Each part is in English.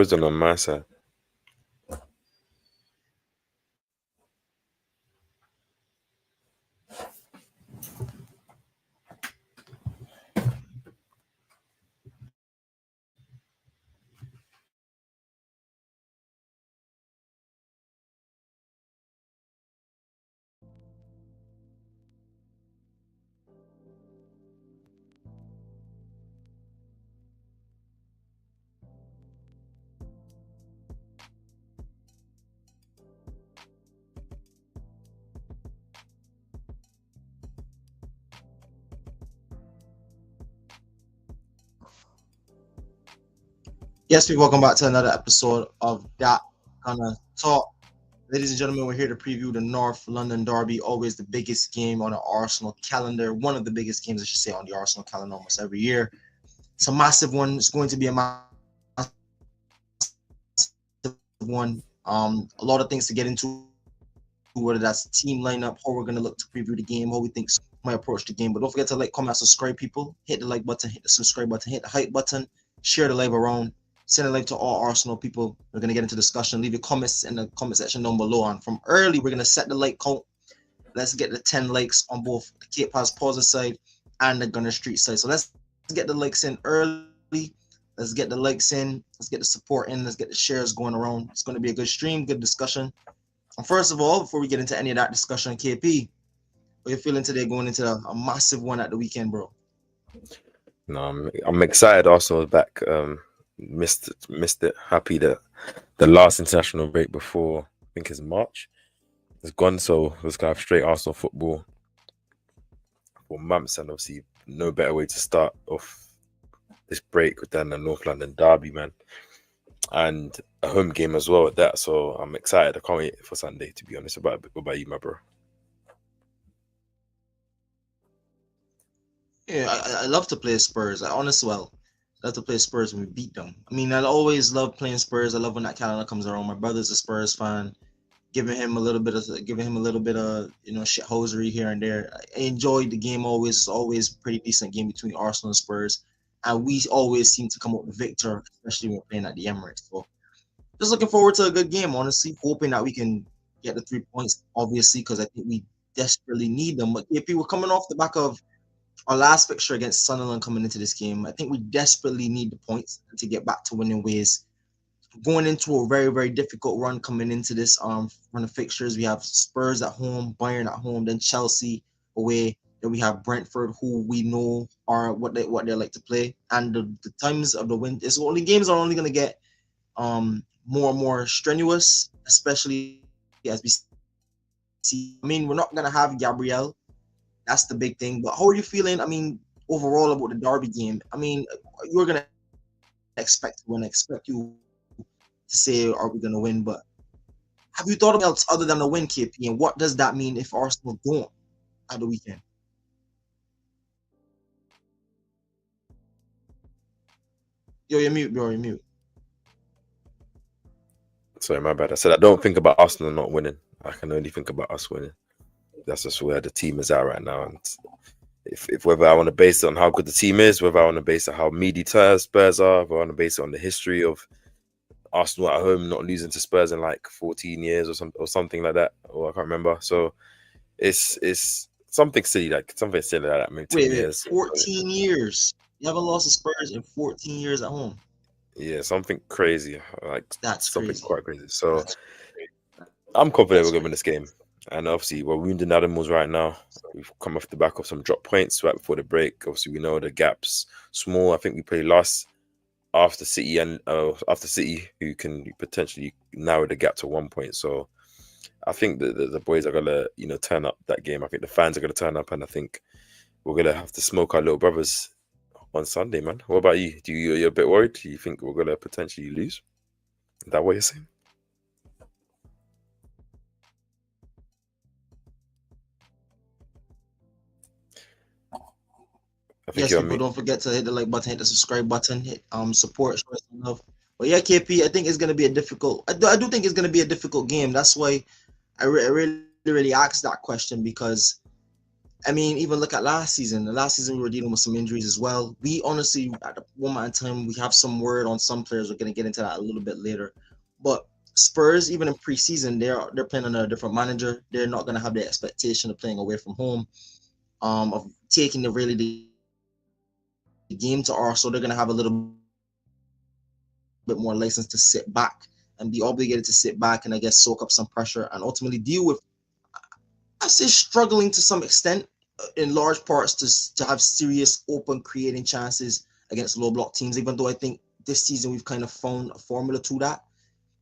wasn't on my side. Yes, we welcome back to another episode of That Kinda Talk. Ladies and gentlemen, we're here to preview the North London Derby, always the biggest game on the Arsenal calendar. One of the biggest games, I should say, on the Arsenal calendar almost every year. It's a massive one. It's going to be a massive one. A lot of things to get into, whether that's team lineup, how we're going to look to preview the game, how we think might approach the game. But don't forget to like, comment, subscribe, people. Hit the like button, hit the subscribe button, hit the hype button, share the live around. Send a link to all Arsenal people. We're going to get into discussion. Leave your comments in the comment section down below. And from early, we're going to set the like count. Let's get the 10 likes on both the KAPE Pause side and the Gunner Street side. So let's get the likes in early. Let's get the likes in. Let's get the support in. Let's get the shares going around. It's going to be a good stream, good discussion. And first of all, before we get into any of that discussion, KP, how you feeling today going into a massive one at the weekend, bro? No, I'm excited. Arsenal's back. Missed it. Happy that the last international break before, I think it's March, is gone. So let's go have straight Arsenal football for months, and obviously no better way to start off this break than the North London Derby, man, and a home game as well at that. So I'm excited. I can't wait for Sunday, to be honest. What about you, my bro? Yeah, I love to play Spurs. I honestly love to play Spurs when we beat them. I mean, I always love playing Spurs. I love when that calendar comes around. My brother's a Spurs fan. Giving him a little bit of shit hosery here and there. I enjoyed the game always. It's always a pretty decent game between Arsenal and Spurs, and we always seem to come up with victor, especially when we're playing at the Emirates. So just looking forward to a good game. Honestly, hoping that we can get the 3 points. Obviously, because I think we desperately need them. But if we were coming off the back of our last fixture against Sunderland coming into this game, I think we desperately need the points to get back to winning ways. Going into a very, very difficult run coming into this run of fixtures. We have Spurs at home, Bayern at home, then Chelsea away. Then we have Brentford, who we know are what they like to play. And the times of the win, it's only games are only going to get more and more strenuous, especially as we see. I mean, we're not going to have Gabriel. That's the big thing. But how are you feeling? I mean, overall about the Derby game? I mean, you're going to expect you to say, are we going to win? But have you thought of else other than a win, KP? And what does that mean if Arsenal don't at the weekend? Yo, you're mute, bro. You're mute. Sorry, my bad. I said I don't think about Arsenal not winning. I can only think about us winning. That's just where the team is at right now. And if whether I want to base it on how good the team is, whether I want to base it on how meaty Spurs are, whether I want to base it on the history of Arsenal at home not losing to Spurs in like 14 years or something like that, or I can't remember. So it's something silly like that. Maybe 10 years. 14 years. You haven't lost to Spurs in 14 years at home. Yeah, something crazy. Like That's something crazy. quite crazy. So I'm confident we're going to win this game. And obviously, we're wounding animals right now. We've come off the back of some drop points right before the break. Obviously, we know the gap's small. I think we play last after City who can potentially narrow the gap to 1 point. So I think the boys are gonna turn up that game. I think the fans are gonna turn up, and I think we're gonna have to smoke our little brothers on Sunday, man. What about you? You're a bit worried? Do you think we're gonna potentially lose? Is that what you're saying? I think Yes, people, don't forget to hit the like button, hit the subscribe button, hit support, show us some love. But yeah, KP, I think it's gonna be a difficult. I do think it's gonna be a difficult game. That's why I really asked that question, because I mean, even look at last season. The last season we were dealing with some injuries as well. We honestly, at the moment in time, we have some word on some players. We're gonna get into that a little bit later. But Spurs, even in preseason, they're playing under a different manager. They're not gonna have the expectation of playing away from home, of taking the game to Arsenal. They're gonna have a little bit more license to sit back and be obligated to sit back and I guess soak up some pressure and ultimately deal with I say struggling to some extent in large parts to have serious open creating chances against low block teams. Even though I think this season we've kind of found a formula to that,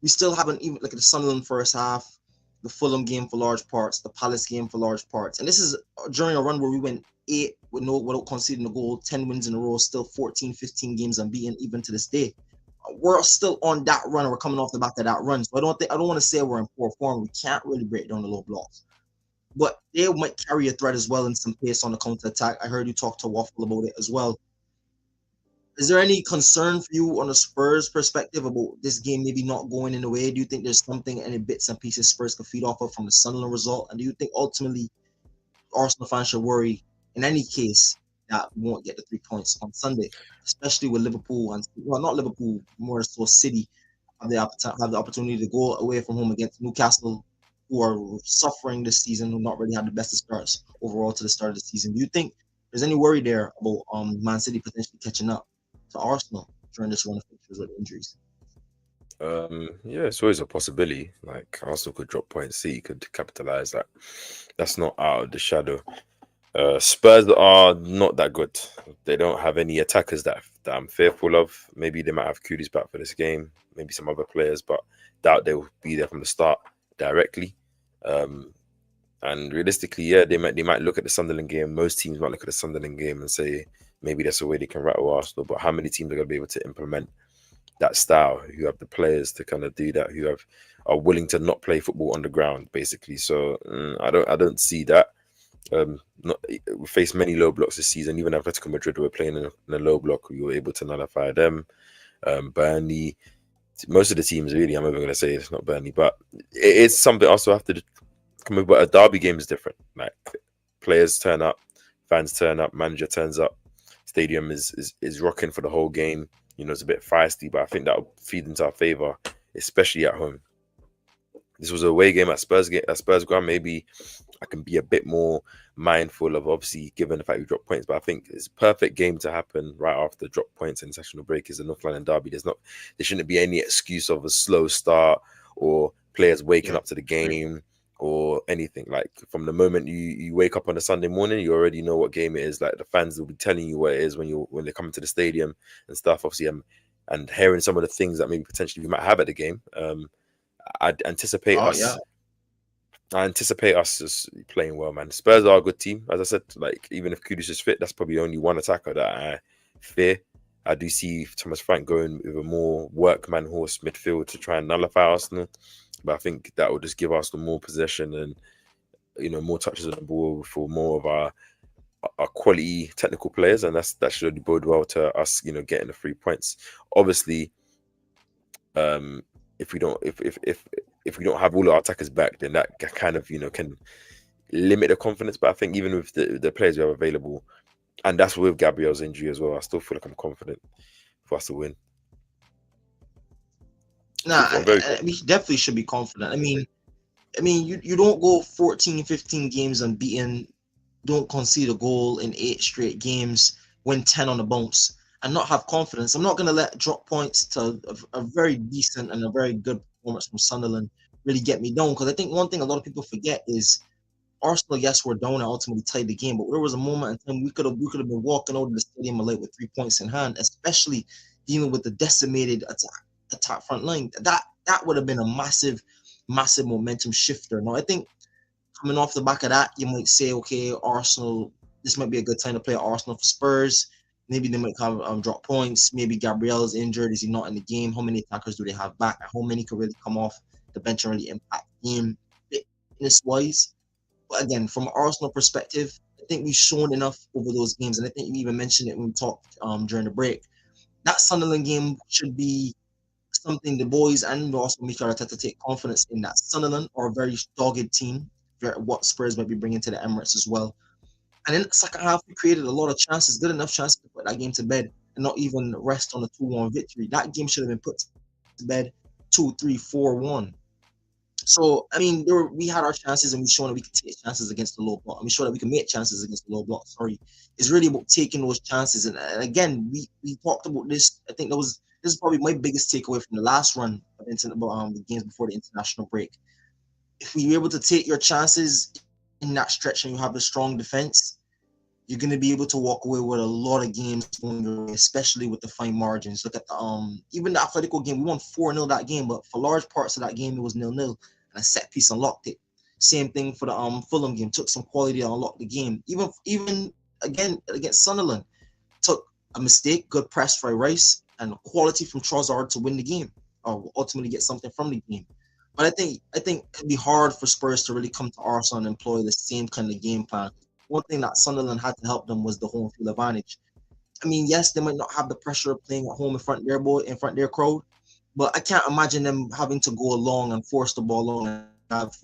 we still haven't even like the Sunderland first half, the Fulham game for large parts, the Palace game for large parts, and this is during a run where we went eight without conceding a goal, 10 wins in a row, still 14, 15 games unbeaten even to this day. We're still on that run. We're coming off the back of that run. So I don't want to say we're in poor form. We can't really break down the low blocks. But they might carry a threat as well in some pace on the counter attack. I heard you talk to Waffle about it as well. Is there any concern for you on a Spurs perspective about this game maybe not going in the way? Do you think there's something, any bits and pieces Spurs could feed off of from the Sunderland result? And do you think ultimately Arsenal fans should worry in any case that we won't get the 3 points on Sunday, especially with Liverpool and well, not Liverpool, more so City have the opportunity to go away from home against Newcastle, who are suffering this season, who not really had the best of starts overall to the start of the season. Do you think there's any worry there about Man City potentially catching up to Arsenal during this run of fixtures with injuries? Yeah, it's always a possibility. Like Arsenal could drop points, City could capitalize. That that's not out of the shadow. Spurs are not that good. They don't have any attackers that I'm fearful of. Maybe they might have Kudus back for this game, maybe some other players, but doubt they will be there from the start directly. Um, and realistically, yeah, they might look at the Sunderland game. Most teams might look at the Sunderland game and say maybe that's a way they can rattle Arsenal. But how many teams are going to be able to implement that style? Who have the players to kind of do that? Who are willing to not play football on the ground, basically? So I don't see that. Not we faced many low blocks this season. Even Atletico Madrid were playing in a low block. We were able to nullify them. Burnley, most of the teams really. I'm even going to say it's not Burnley, but it's something also have to come with. But a derby game is different. Like players turn up, fans turn up, manager turns up, stadium is rocking for the whole game. You know, it's a bit feisty, but I think that'll feed into our favor, especially at home. This was a away game at Spurs ground. Maybe I can be a bit more mindful of obviously given the fact we dropped points. But I think it's a perfect game to happen right after drop points and international break is the North London derby. There shouldn't be any excuse of a slow start or players waking up to the game or anything. Like from the moment you wake up on a Sunday morning, you already know what game it is. Like the fans will be telling you what it is when they come to the stadium and stuff. Obviously, and hearing some of the things that maybe potentially we might have at the game. I'd anticipate Oh us. yeah. I anticipate us just playing well, man. Spurs are a good team, as I said. Like even if Kudus is fit, that's probably only one attacker that I fear. I do see Thomas Frank going with a more workman horse midfield to try and nullify Arsenal, but I think that will just give Arsenal more possession and more touches on the ball for more of our quality technical players, and that should only bode well to us, getting the 3 points. Obviously, if we don't if we don't have all our attackers back, then that kind of can limit the confidence. But I think even with the players we have available, and that's with Gabriel's injury as well, I still feel like I'm confident for us to win. Nah, we definitely should be confident. I mean, you don't go 14, 15 games unbeaten, don't concede a goal in 8 straight games, win 10 on the bounce, and not have confidence. I'm not going to let drop points to a very decent and a very good performance from Sunderland really get me down. Because I think one thing a lot of people forget is Arsenal, yes, were down and ultimately tied the game, but there was a moment in time we could have been walking out of the stadium late with 3 points in hand, especially dealing with the decimated attack front line. That would have been a massive, massive momentum shifter. Now I think coming off the back of that, you might say, okay, Arsenal, this might be a good time to play Arsenal for Spurs. Maybe they might have drop points. Maybe Gabriel's injured. Is he not in the game? How many attackers do they have back? How many could really come off the bench and really impact the game fitness wise? But again, from an Arsenal perspective, I think we've shown enough over those games. And I think you even mentioned it when we talked during the break. That Sunderland game should be something the boys and also Mikel Arteta take confidence in, that Sunderland are a very dogged team, what Spurs might be bringing to the Emirates as well. And in the second half, we created a lot of chances, good enough chances to put that game to bed and not even rest on a 2-1 victory. That game should have been put to bed 2-3-4-1. So I mean, we had our chances, and we showed that we could take chances against the low block. And we showed that we can make chances against the low block. Sorry, it's really about taking those chances. And again, we talked about this. I think this is probably my biggest takeaway from the last run of the games before the international break. If you're able to take your chances in that stretch and you have a strong defense, you're going to be able to walk away with a lot of games going your way, especially with the fine margins. Look at the even the Atletico game, we won 4-0 that game, but for large parts of that game, it was 0-0, and a set piece unlocked it. Same thing for the Fulham game, took some quality to unlock the game. Even again against Sunderland, took a mistake, good press by Rice, and quality from Trossard to win the game, or ultimately get something from the game. But I think it'd be hard for Spurs to really come to Arsenal and employ the same kind of game plan. One thing that Sunderland had to help them was the home field advantage. I mean, yes, they might not have the pressure of playing at home in front of their crowd, but I can't imagine them having to go along and force the ball along and have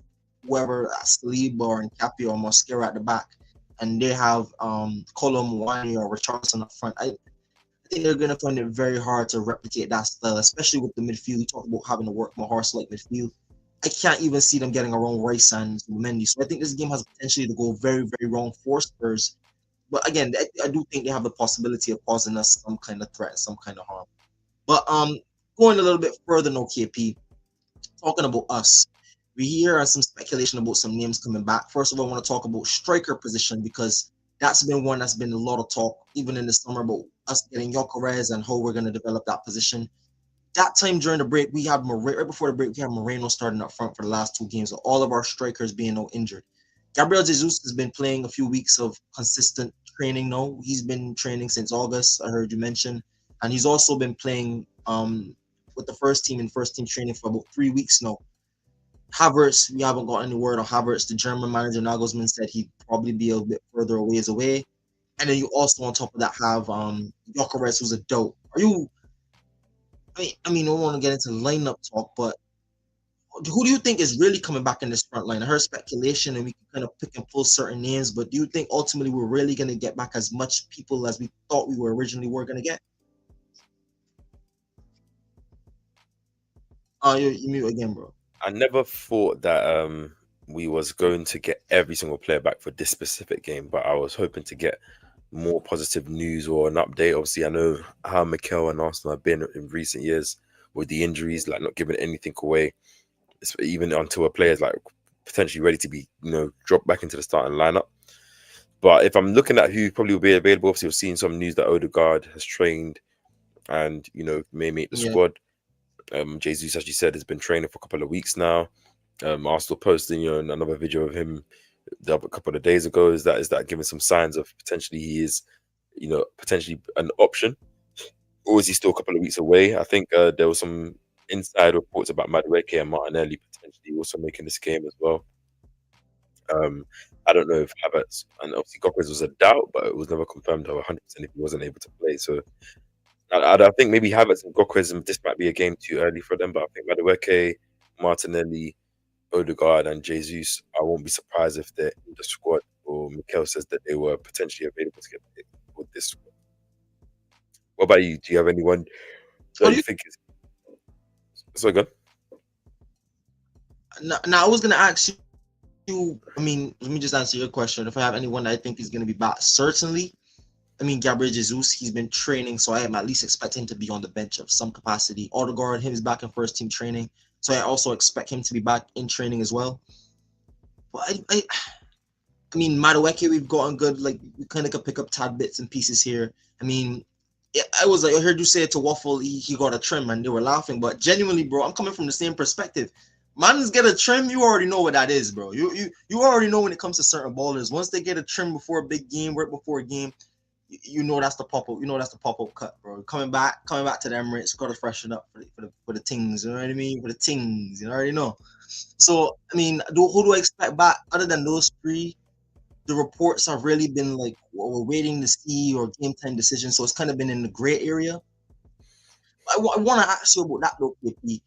whoever Saliba or Nkapie or Mosquera at the back, and they have Colum, Wani, or Richarlison up front. I think they're going to find it very hard to replicate that style, especially with the midfield. You talk about having to work more horse-like midfield. I can't even see them getting around Rice and Mendy. So I think this game has potentially to go very, very wrong for Spurs. But again, I do think they have the possibility of causing us some kind of threat, some kind of harm. But going a little bit further, no KP, talking about us, we hear some speculation about some names coming back. First of all, I want to talk about striker position, because that's been one that's been a lot of talk, even in the summer, about us getting Gyökeres and how we're going to develop that position. That time during the break, we had right before the break, we had Moreno starting up front for the last 2 games, so all of our strikers being no injured. Gabriel Jesus has been playing a few weeks of consistent training now. He's been training since August, I heard you mention, and he's also been playing with the first team in first team training for about 3 weeks now. Havertz, we haven't got any word on Havertz. The German manager Nagelsmann said he'd probably be a bit further away. And then you also, on top of that, have Gyökeres, who's a doubt. I mean, I don't want to get into lineup talk, but who do you think is really coming back in this front line? I heard speculation, and we can kind of pick and pull certain names, but do you think ultimately we're really going to get back as much people as we thought we were originally going to get? You mute again, bro. I never thought that we was going to get every single player back for this specific game, but I was hoping to get more positive news or an update. Obviously, I know how Mikel and Arsenal have been in recent years with the injuries, like not giving anything away, even until a player's like potentially ready to be, dropped back into the starting lineup. But if I'm looking at who probably will be available, obviously we've seen some news that Odegaard has trained and may make the squad. Jesus, as you said, has been training for a couple of weeks now. Arsenal posting, another video of him a couple of days ago. Is that giving some signs of potentially he is, potentially an option, or is he still a couple of weeks away? I think there was some inside reports about Madueke and Martinelli potentially also making this game as well. I don't know if Havertz, and obviously Gyökeres was a doubt, but it was never confirmed 100% if he wasn't able to play. So I think maybe Havertz and Gyökeres, this might be a game too early for them, but I think Madueke, Martinelli, Odegaard and Jesus, I won't be surprised if they're in the squad, or Mikel says that they were potentially available to get picked with this squad. What about you? Do you have anyone that you think is... So good? Now, I was going to ask you, I mean, let me just answer your question. If I have anyone that I think is going to be back, certainly. I mean, Gabriel Jesus, he's been training, so I am at least expect him to be on the bench of some capacity. Odegaard, him is back in first team training, so I also expect him to be back in training as well. But I mean, Madueke, we've gotten good. Like, we kind of could pick up tad bits and pieces here. I mean, I heard you say it to Waffle, he got a trim, and they were laughing. But genuinely, bro, I'm coming from the same perspective. Man's get a trim, you already know what that is, bro. You already know when it comes to certain ballers. Once they get a trim before a big game, right before a game, you know that's the pop-up. You know that's the pop-up cut, bro. Coming back to the Emirates, got to freshen up for the things. You know what I mean? For the things, you already know. So I mean, who do I expect back other than those three? The reports have really been like, we're waiting to see, or game time decisions. So it's kind of been in the gray area. I want to ask you about that though, KP.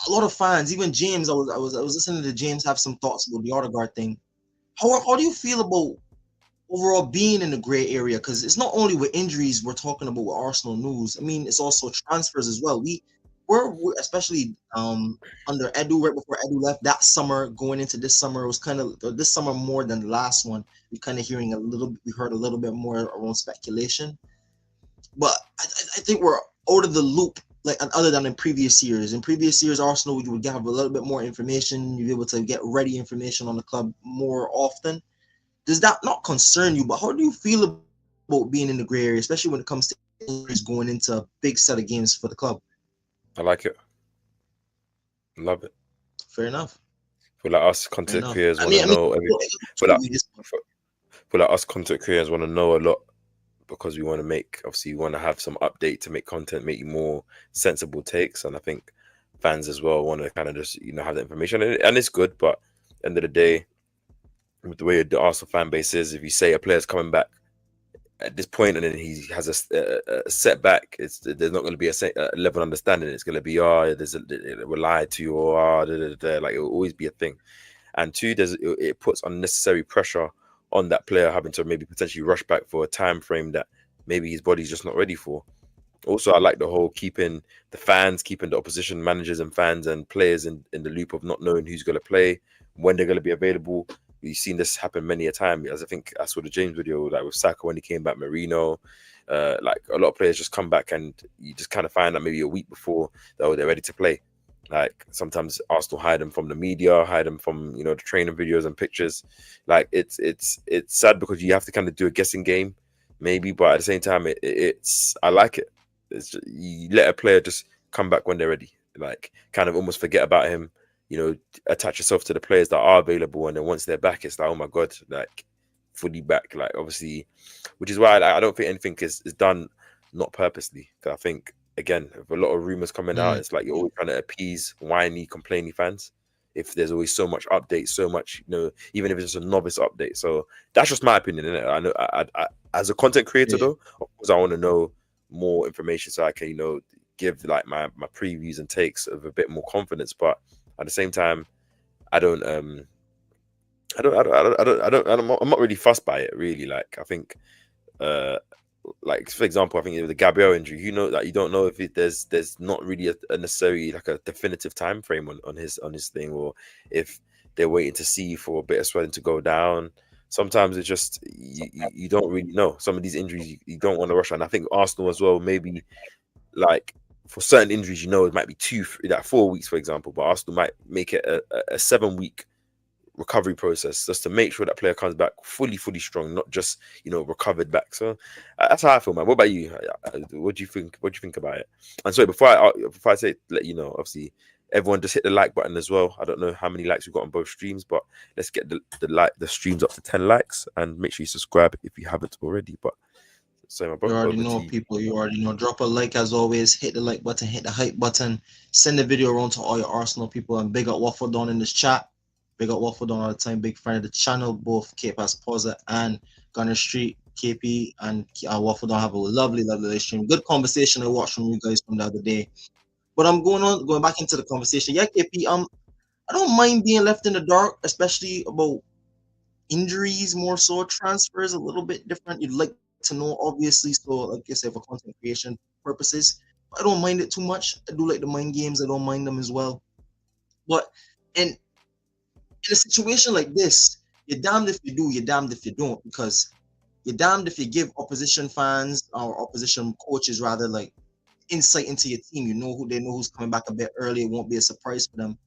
A lot of fans, even James, I was listening to James have some thoughts about the Odegaard thing. How do you feel about overall being in the gray area, because it's not only with injuries we're talking about with Arsenal news. I mean, it's also transfers as well. We're especially under Edu, right before Edu left that summer, going into this summer, it was kind of this summer more than the last one. We heard a little bit more around speculation, but I think we're out of the loop. Like other than in previous years, Arsenal you would have a little bit more information. You'd be able to get ready information on the club more often. Does that not concern you? But how do you feel about being in the gray area, especially when it comes to injuries going into a big set of games for the club? I like it. Love it. Fair enough. Feel like us Fair content enough. creators I want mean, to I mean, know every. Feel like, feel like us content creators want to know a lot because we want to make. Obviously, we want to have some update to make content, make more sensible takes, and I think fans as well want to kind of just have that information, and it's good. But end of the day, with the way the Arsenal fan base is, if you say a player's coming back at this point and then he has a setback, there's not going to be a level of understanding. It's going to be we're lied to, or like it will always be a thing. And two, it puts unnecessary pressure on that player having to maybe potentially rush back for a time frame that maybe his body's just not ready for. Also, I like the whole keeping the opposition managers and fans and players in the loop of not knowing who's going to play, when they're going to be available. We've seen this happen many a time. As I think I saw the James video, like with Saka when he came back, Marino, like a lot of players just come back and you just kind of find out maybe a week before they're ready to play. Like sometimes Arsenal hide them from the media, hide them from the training videos and pictures. Like it's sad because you have to kind of do a guessing game, maybe, but at the same time, I like it. It's just, you let a player just come back when they're ready, like kind of almost forget about him, attach yourself to the players that are available, and then once they're back, it's like, oh my god, like fully back. Like obviously, which is why I don't think anything is done not purposely. Because I think again, with a lot of rumors coming out, it's like you're always trying to appease whiny, complaining fans. If there's always so much updates, so much, even if it's just a novice update. So that's just my opinion, innit? I know, I as a content creator, though, of course, I want to know more information so I can, give like my previews and takes of a bit more confidence. But at the same time, I don't, I'm not really fussed by it, really. Like I think, like for example, I think the Gabriel injury, that you don't know if there's not really a necessary like a definitive time frame on his thing, or if they're waiting to see for a bit of swelling to go down. Sometimes it's just you don't really know. Some of these injuries you don't want to rush on. I think Arsenal as well, maybe like for certain injuries, it might be 4 weeks, for example, but Arsenal might make it a 7-week recovery process just to make sure that player comes back fully strong, not just recovered back. So that's how I feel, man. What about you? What do you think? What do you think about it? And sorry, before I say, let you know, obviously everyone just hit the like button as well. I don't know how many likes we've got on both streams, but let's get the streams up to 10 likes, and make sure you subscribe if you haven't already. But so my brother, you already know, people. You already know. Drop a like as always. Hit the like button. Hit the hype button. Send the video around to all your Arsenal people, and big up Waffle Down in this chat. Big up Waffle Down all the time. Big friend of the channel. Both KAPE Posa and Gunner Street, KP and Waffle Down have a lovely live stream. Good conversation I watched from you guys from the other day. But I'm going back into the conversation. Yeah, KP. I don't mind being left in the dark, especially about injuries, more so transfers a little bit different. You'd like to know, obviously, so like I said, for content creation purposes. I don't mind it too much. I do like the mind games. I don't mind them as well. But in a situation like this, you're damned if you do, you're damned if you don't, because you're damned if you give opposition fans or opposition coaches rather like insight into your team. They know who's coming back a bit early. It won't be a surprise for them.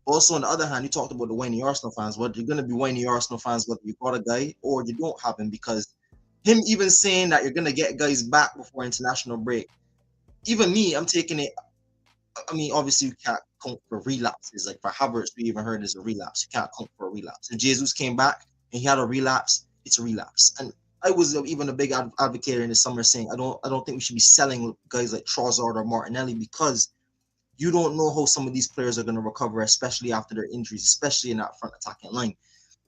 Also, on the other hand, you talked about the whiny Arsenal fans. Well, you're going to be whiny Arsenal fans whether you got a guy or you don't have him, because him even saying that you're going to get guys back before international break, even me, I'm taking it. I mean, obviously, you can't count for relapses. Like for Havertz, we even heard there's a relapse. You can't count for a relapse. If Jesus came back and he had a relapse, it's a relapse. And I was even a big advocate in the summer saying I don't think we should be selling guys like Trossard or Martinelli, because you don't know how some of these players are going to recover, especially after their injuries, especially in that front attacking line.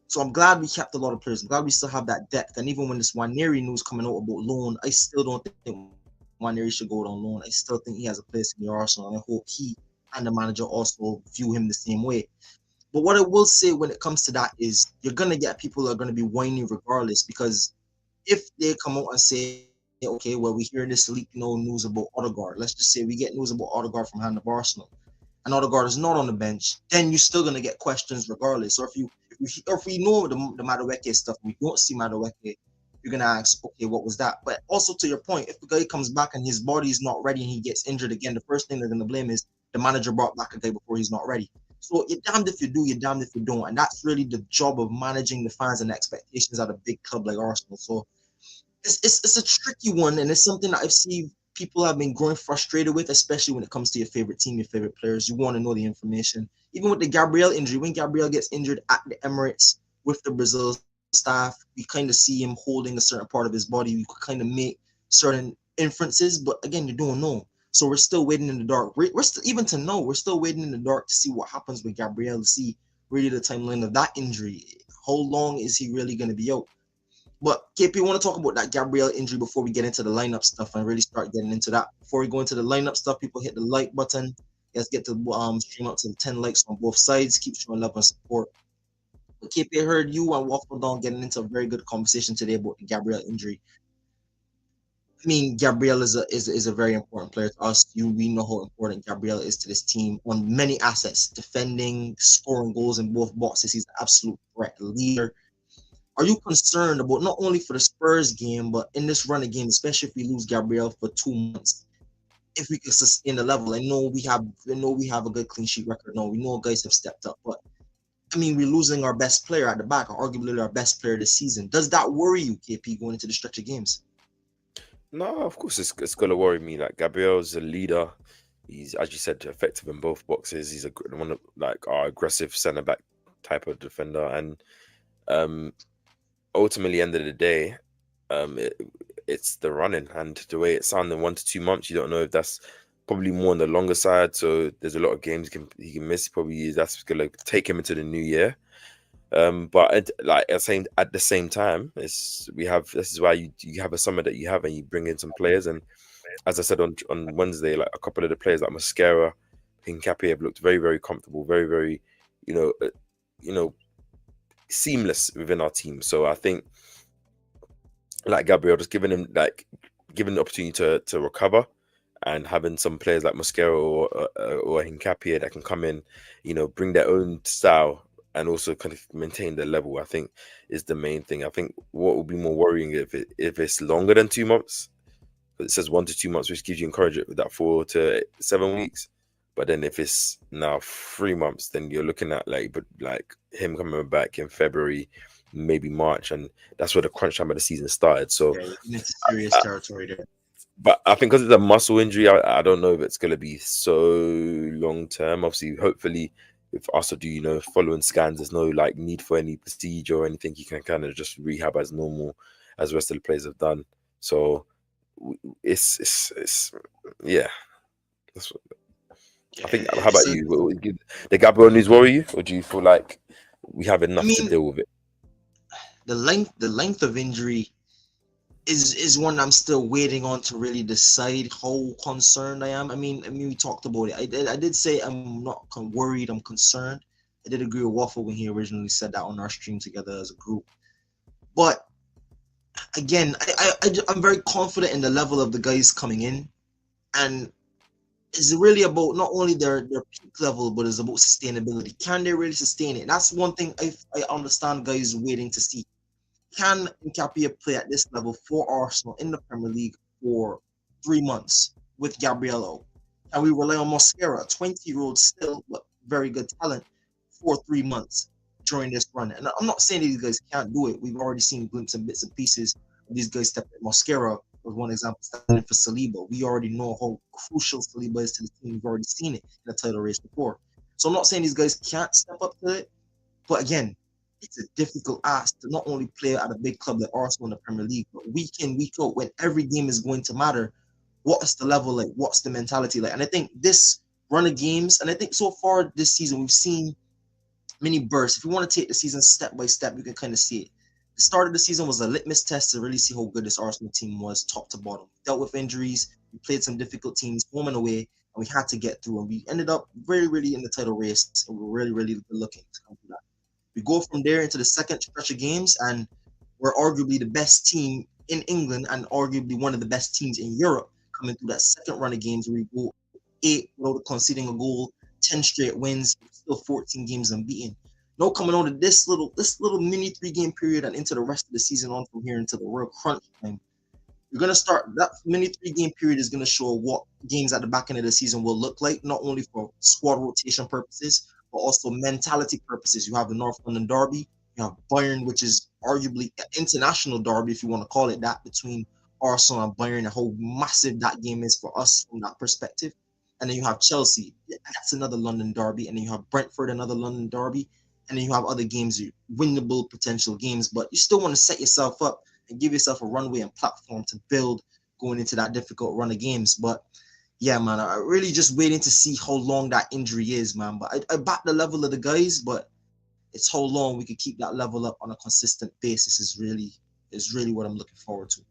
So I'm glad we kept a lot of players. I'm glad we still have that depth. And even when this Nwaneri news coming out about loan, I still don't think Nwaneri should go on loan. I still think he has a place in the Arsenal, and I hope he and the manager also view him the same way. But what I will say when it comes to that is you're going to get people who are going to be whiny regardless, because if they come out and say, okay, well, we hear this leak, news about Odegaard. Let's just say we get news about Odegaard from hand of Arsenal, and Odegaard is not on the bench, then you're still gonna get questions regardless. Or if we know the Madueke stuff, we don't see Madueke, you're gonna ask, okay, what was that? But also to your point, if the guy comes back and his body is not ready and he gets injured again, the first thing they're gonna blame is the manager brought back a guy before he's not ready. So you're damned if you do, you're damned if you don't, and that's really the job of managing the fans and expectations at a big club like Arsenal. So it's a tricky one, and it's something that I've seen people have been growing frustrated with, especially when it comes to your favorite team, your favorite players. You want to know the information. Even with the Gabriel injury, when Gabriel gets injured at the Emirates with the Brazil staff, we kind of see him holding a certain part of his body. We could kind of make certain inferences, but again, you don't know. So we're still waiting in the dark. We're still, even to know, we're still waiting in the dark to see what happens with Gabriel, to see really the timeline of that injury. How long is he really going to be out? But KP, want to talk about that Gabriel injury before we get into the lineup stuff and really start getting into that. Before we go into the lineup stuff, people hit the like button. Let's get to stream up to the 10 likes on both sides. Keep showing love and support. But KP, I heard you and Waffle Down getting into a very good conversation today about the Gabriel injury. I mean, Gabriel is a very important player to us. We know how important Gabriel is to this team on many assets, defending, scoring goals in both boxes. He's an absolute threat leader. Are you concerned about not only for the Spurs game, but in this run of game, especially if we lose Gabriel for 2 months, if we can sustain the level? I know we have a good clean sheet record. No, we know guys have stepped up, but I mean, we're losing our best player at the back, arguably our best player this season. Does that worry you, KP, going into the stretch of games? No, of course it's gonna worry me. Like Gabriel's a leader. He's, as you said, effective in both boxes. He's one of like our aggressive centre back type of defender, and um, ultimately, end of the day, it's the running and the way it sounded in 1 to 2 months. You don't know if that's probably more on the longer side. So there's a lot of games he can miss. Probably that's gonna take him into the new year. But like at the same time, this is why you have a summer that you have, and you bring in some players. And as I said on Wednesday, like a couple of the players like Mascara, Hincapié have looked very, very comfortable, very, very, you know, uh, you know, seamless within our team. So I think like Gabriel, just giving the opportunity to recover, and having some players like Mascara or Hincapié that can come in, bring their own style and also kind of maintain their level, I think is the main thing. I think what would be more worrying if it's longer than 2 months. It says 1 to 2 months, which gives you encouragement with that 4 to 7 weeks. But then if it's now 3 months, then you're looking at like him coming back in February, maybe March, and that's where the crunch time of the season started. So, Yeah, it's serious territory there. but I think because it's a muscle injury, I don't know if it's going to be so long term. Obviously, hopefully, if also do following scans, there's no like need for any procedure or anything. You can kind of just rehab as normal as the rest of the players have done. So it's yeah. That's what, I think. How about you? The Gabriel news worry you, or do you feel like we have enough to deal with it? The length of injury is one I'm still waiting on to really decide how concerned I am. I mean, we talked about it. I did say I'm not worried. I'm concerned. I did agree with Waffle when he originally said that on our stream together as a group. But again, I'm very confident in the level of the guys coming in, and it's really about not only their peak level, but it's about sustainability. Can they really sustain it? That's one thing I understand guys waiting to see. Can Nkapia play at this level for Arsenal in the Premier League for 3 months with Gabriello? Can we rely on Mosquera, 20-year-old still, but very good talent, for 3 months during this run? And I'm not saying these guys can't do it. We've already seen glimpses and bits and pieces of these guys step in. Mosquera was one example, stepping in for Saliba. We already know how crucial Saliba is to the team. We've already seen it in the title race before. So I'm not saying these guys can't step up to it, but again, it's a difficult ask to not only play at a big club like Arsenal in the Premier League, but week in, week out, when every game is going to matter, what's the level like? What's the mentality like? And I think this run of games, and I think so far this season, we've seen many bursts. If you want to take the season step by step, you can kind of see it. The start of the season was a litmus test to really see how good this Arsenal team was, top to bottom. We dealt with injuries, we played some difficult teams, home and away, and we had to get through. And we ended up very, really in the title race, and we were really, really looking to come through that. We go from there into the second stretch of games, and we're arguably the best team in England and arguably one of the best teams in Europe coming through that second run of games where we go 8 without conceding a goal, 10 straight wins, still 14 games unbeaten. No coming out of this little mini 3 game period and into the rest of the season on from here into the real crunch time. You're gonna start that mini 3 game period is gonna show what games at the back end of the season will look like, not only for squad rotation purposes, but also mentality purposes. You have the North London Derby, you have Bayern, which is arguably an international derby, if you want to call it that, between Arsenal and Bayern, and how massive that game is for us from that perspective. And then you have Chelsea, that's another London derby, and then you have Brentford, another London derby, and then you have other games, winnable potential games, but you still want to set yourself up and give yourself a runway and platform to build going into that difficult run of games. But yeah, man, I really just waiting to see how long that injury is, man. But I back the level of the guys, but it's how long we could keep that level up on a consistent basis is really what I'm looking forward to.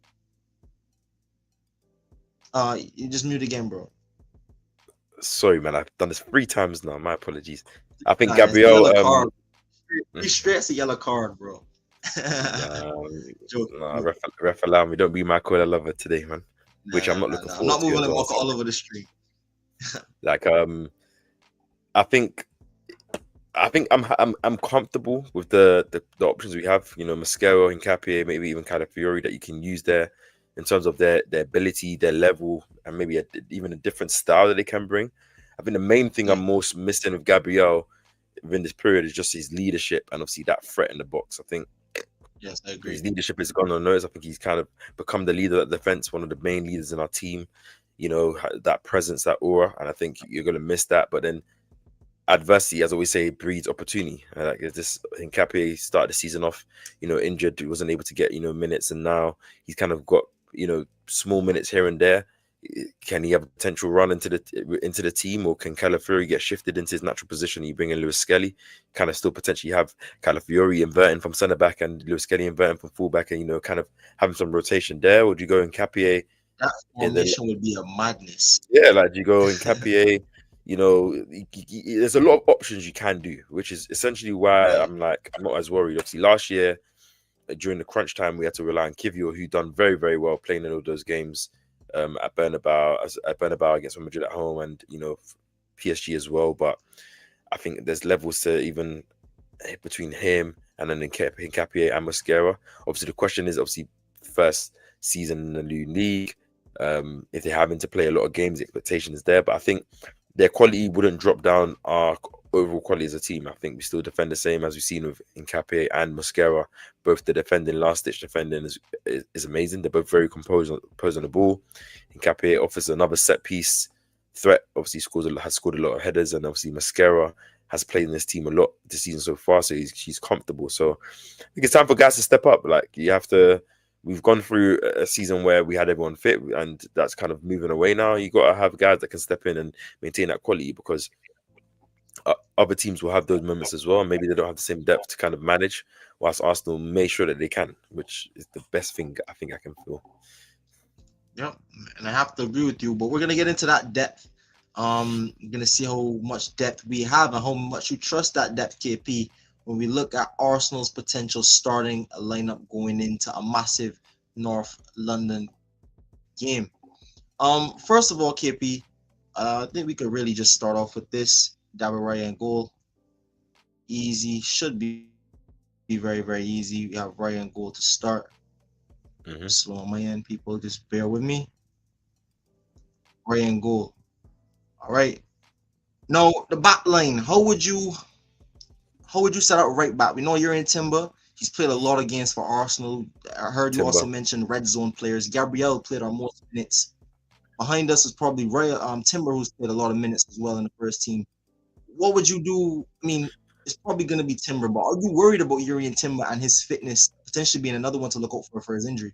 You just mute again, bro. Sorry, man. I've done this 3 times now. My apologies. I think It's a Gabriel. yellow card. Three straight's a yellow card, bro. Ref, allow me. Don't be my Cola lover today, man. Which I'm not looking I'm forward not to moving as like well. all over the street. Like I think I'm comfortable with the options we have. You know, Mascaro and Capie, maybe even Calafiori that you can use there in terms of their ability, their level, and maybe even a different style that they can bring. I think the main thing I'm most missing with Gabriel within this period is just his leadership and obviously that threat in the box. I think Yes, I agree. his leadership has gone unnoticed. I think he's kind of become the leader of the defense, one of the main leaders in our team. You know, that presence, that aura, and I think you're going to miss that. But then adversity, as I always say, breeds opportunity. Like this, Nkapie started the season off, injured, he wasn't able to get minutes, and now he's kind of got small minutes here and there. Can he have a potential run into the team, or can Calafiori get shifted into his natural position? You bring in Lewis Skelly, kind of still potentially have Calafiori inverting from centre back and Lewis Skelly inverting from full back, and kind of having some rotation there. Or do you go in Nkapie? That formation would be a madness. Yeah, like do you go in Nkapie? There's a lot of options you can do, which is essentially why I'm not as worried. Obviously, last year during the crunch time, we had to rely on Kivior, who done very, very well playing in all those games at Bernabeu against Real Madrid at home, and PSG as well. But I think there's levels to even between him and then Nkapie and Mosquera. Obviously, the question is first season in the new league. If they're having to play a lot of games, the expectation is there. But I think their quality wouldn't drop down our overall quality as a team. I think we still defend the same as we've seen with Nkapie and Mosquera. Both the defending, last-ditch defending is amazing. They're both very composed on the ball. Nkapie offers another set-piece threat. Obviously, has scored a lot of headers, and obviously Mosquera has played in this team a lot this season so far, so he's comfortable. So I think it's time for guys to step up. Like you have to. We've gone through a season where we had everyone fit, and that's kind of moving away now. You got to have guys that can step in and maintain that quality, because other teams will have those moments as well. And maybe they don't have the same depth to kind of manage, whilst Arsenal make sure that they can, which is the best thing I think I can feel. Yep, and I have to agree with you. But we're gonna get into that depth. We're gonna see how much depth we have and how much you trust that depth, KP. When we look at Arsenal's potential starting lineup going into a massive North London game. First of all, KP, I think we could really just start off with this. David Raya in goal. Easy. Should be very, very easy. We have Raya in goal to start. Slow on my end, people. Just bear with me. Raya in goal. All right. Now, the back line. How would you set out right back? We know you're in Timber. He's played a lot of games for Arsenal. I heard you also mention red zone players. Gabriel played our most minutes. Behind us is probably Timber, who's played a lot of minutes as well in the first team. What would you do? I mean, it's probably going to be Timber, but are you worried about Urian Timber and his fitness potentially being another one to look out for his injury?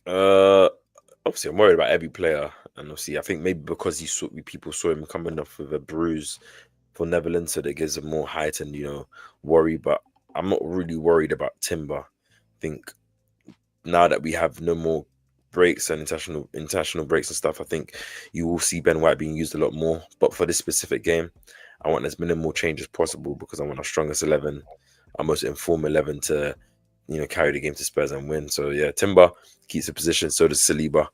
Obviously, I'm worried about every player, and obviously, I think maybe because people saw him coming off with a bruise for Netherlands, so that gives a more heightened, worry. But I'm not really worried about Timber. I think now that we have no more breaks and international breaks and stuff, I think you will see Ben White being used a lot more. But for this specific game, I want as minimal change as possible, because I want our strongest 11, our most informed 11 to carry the game to Spurs and win. So yeah, Timber keeps the position. So does Saliba.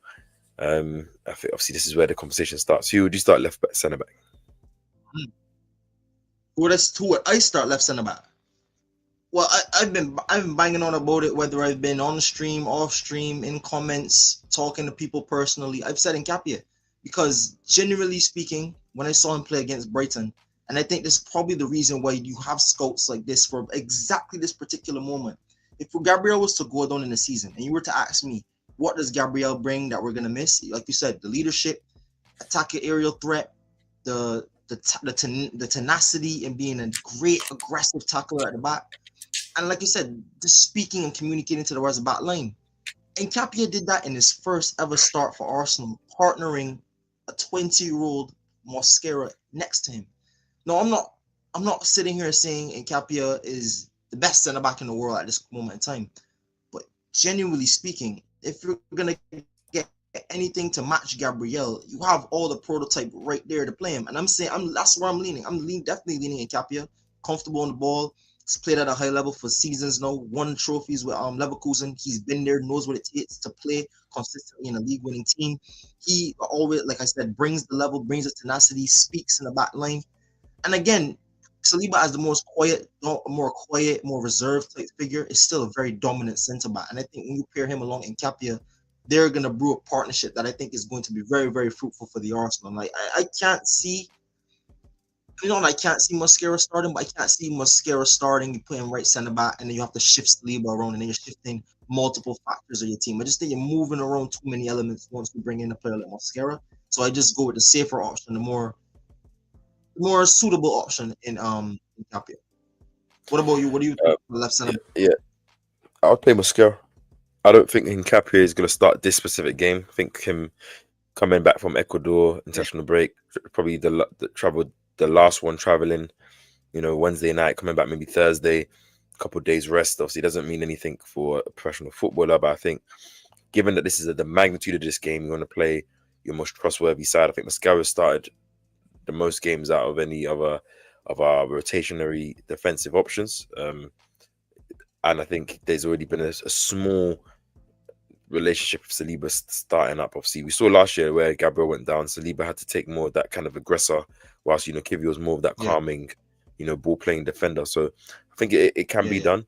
I think obviously this is where the conversation starts. Who would you start left back, centre back? Who would I start left centre back? Well, I've been banging on about it, whether I've been on stream, off stream, in comments, talking to people personally. I've said Nkapia because generally speaking, when I saw him play against Brighton, and I think this is probably the reason why you have scouts like this for exactly this particular moment. If Gabriel was to go down in the season, and you were to ask me, what does Gabriel bring that we're gonna miss? Like you said, the leadership, attacking aerial threat, the tenacity, and being a great aggressive tackler at the back. And like you said, just speaking and communicating to the rest of the back line. And Capia did that in his first ever start for Arsenal, partnering a 20-year-old Mosquera next to him. No, I'm not sitting here saying Nkapia is the best centre back in the world at this moment in time. But genuinely speaking, if you're gonna get anything to match Gabriel, you have all the prototype right there to play him. And I'm saying that's where I'm leaning. Definitely leaning Nkapia, comfortable on the ball. He's played at a high level for seasons now, won trophies with Leverkusen. He's been there, knows what it takes to play consistently in a league-winning team. He always, like I said, brings the level, brings the tenacity, speaks in the back line. And again, Saliba as the more quiet, more reserved type figure is still a very dominant centre back. And I think when you pair him along in Capia, they're going to brew a partnership that I think is going to be very, very fruitful for the Arsenal. Like I can't see. I can't see Mosquera starting, but I can't see Mosquera starting. You put him right centre back, and then you have to shift Saliba around, and then you're shifting multiple factors of your team. I just think you're moving around too many elements once you bring in a player like Mosquera. So I just go with the safer option, the more suitable option in Capia. What about you? What do you think for left centre? Yeah, I would play Mosquera. I don't think Nkapia is going to start this specific game. I think him coming back from Ecuador, international break, probably the last one traveling, Wednesday night, coming back maybe Thursday, a couple of days rest. Obviously, doesn't mean anything for a professional footballer, but I think given that this is the magnitude of this game, you want to play your most trustworthy side. I think Mosquera started the most games out of any other of our rotationary defensive options. And I think there's already been a small relationship with Saliba starting up. Obviously, we saw last year where Gabriel went down. Saliba had to take more of that kind of aggressor, whilst Kivior was more of that calming, ball playing defender. So I think it can be done.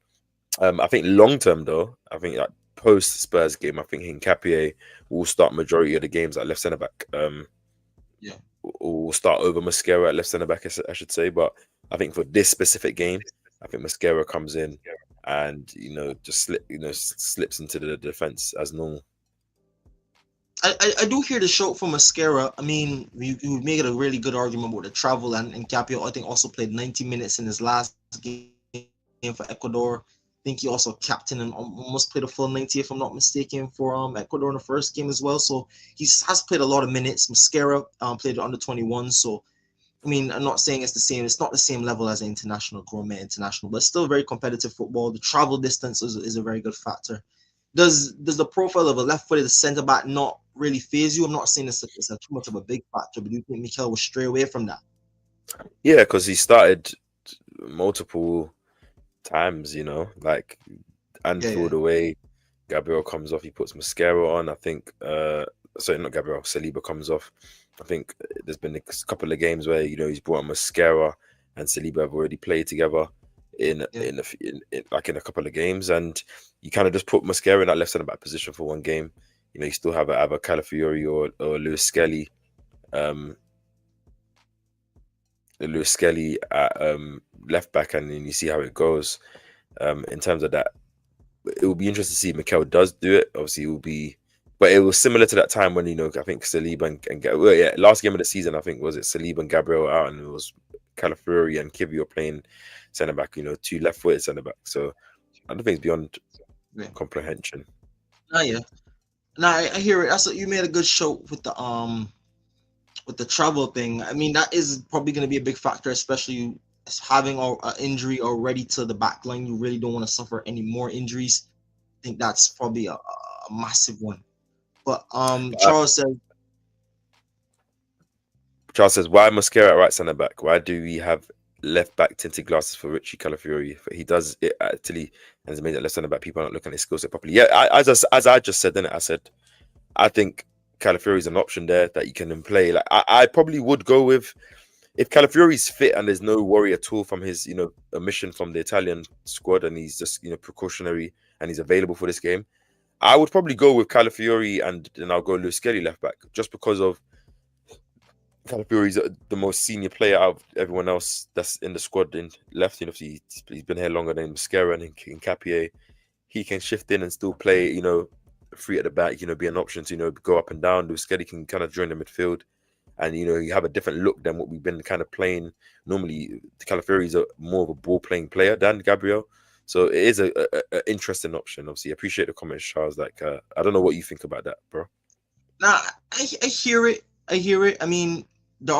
I think long term though, I think like post Spurs game, I think Nkapia will start majority of the games at left centre back. Will start over Mosquera at left centre back, I should say. But I think for this specific game, I think Mosquera comes in and just slips into the defense as normal. I do hear the shout from Mosquera. I mean, you make it a really good argument about the travel, and Capio, I think, also played 90 minutes in his last game for Ecuador. I think he also captained and almost played a full 90, if I'm not mistaken, for Ecuador in the first game as well. So he has played a lot of minutes. Mosquera played under 21. So I mean, I'm not saying it's the same. It's not the same level as an international, gourmet international, but still very competitive football. The travel distance is a very good factor. Does the profile of a left-footed centre back not really phase you? I'm not saying it's too much of a big factor, but do you think Mikel will stray away from that? Yeah, because he started multiple times, like Anfield away. Gabriel comes off, he puts Mosquera on. I think, sorry, not Gabriel, Saliba comes off. I think there's been a couple of games where he's brought on Mosquera and Saliba have already played together in a couple of games, and you kind of just put Mosquera in that left centre back position for one game. You still have either Calafiori or Lewis Skelly. Lewis Skelly at left back, and then you see how it goes. In terms of that, it will be interesting to see if Mikel does do it. Obviously, it will be. But it was similar to that time when, I think Saliba and last game of the season, I think, was it Saliba and Gabriel out, and it was Calafiori and Kivior playing centre back, two left-footed centre back. So I don't think it's beyond comprehension. Yeah. No, I hear it. That's what you made a good show with the travel thing. I mean, that is probably going to be a big factor, especially having an injury already to the back line. You really don't want to suffer any more injuries. I think that's probably a massive one. But Charles says, why Mosquera at right centre back? Why do we have left back tinted glasses for Richie Calafiori. He does it at Tilly and has made that left centre back. People are not looking at his skill set properly. Yeah, as I just said, then I said I think Calafiori is an option there that you can play. Like I probably would go with if Calafiori's fit and there's no worry at all from his omission from the Italian squad and he's just precautionary and he's available for this game. I would probably go with Calafiori and then I'll go Luis Skelly left back just because of Calafiori's the most senior player out of everyone else that's in the squad in left. He's been here longer than Mascara and KAPE. He can shift in and still play, free at the back, be an option to, go up and down. Luis Skelly can kind of join the midfield and, you have a different look than what we've been kind of playing. Normally, Calafiori is more of a ball-playing player than Gabriel. So it is a interesting option. Obviously, I appreciate the comments, Charles. Like, I don't know what you think about that, bro. Nah, I hear it. I mean, the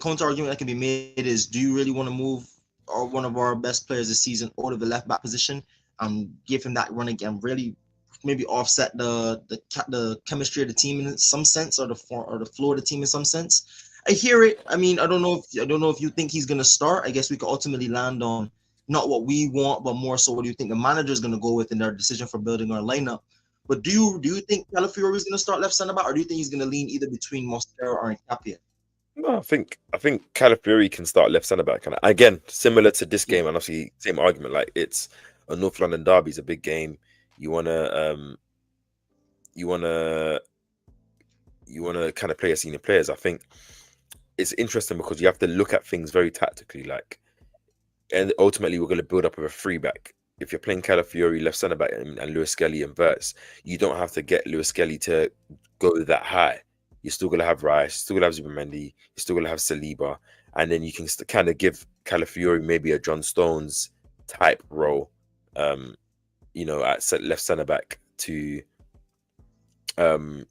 counter argument that can be made is, do you really want to move one of our best players this season out of the left back position and give him that run again? Really, maybe offset the chemistry of the team in some sense, or the flow of the team in some sense. I hear it. I mean, I don't know if you think he's gonna start. I guess we could ultimately land on not what we want, but more so what do you think the manager is gonna go with in their decision for building our lineup. But do you think Calafiori is gonna start left centre back, or do you think he's gonna lean either between Mosquera or Nkapia? No, I think Calafiori can start left centre back, and again, similar to this game, and obviously same argument. Like it's a North London derby, it's a big game. You wanna kind of play as senior players. I think it's interesting because you have to look at things very tactically. Like, and ultimately, we're going to build up with a three back. If you're playing Calafiori left centre back and Luis Skelly inverts, you don't have to get Luis Skelly to go that high. You're still going to have Rice, you're still going to have Zubimendi, you're still going to have Saliba, and then you can kind of give Calafiori maybe a John Stones type role, at left centre back to, go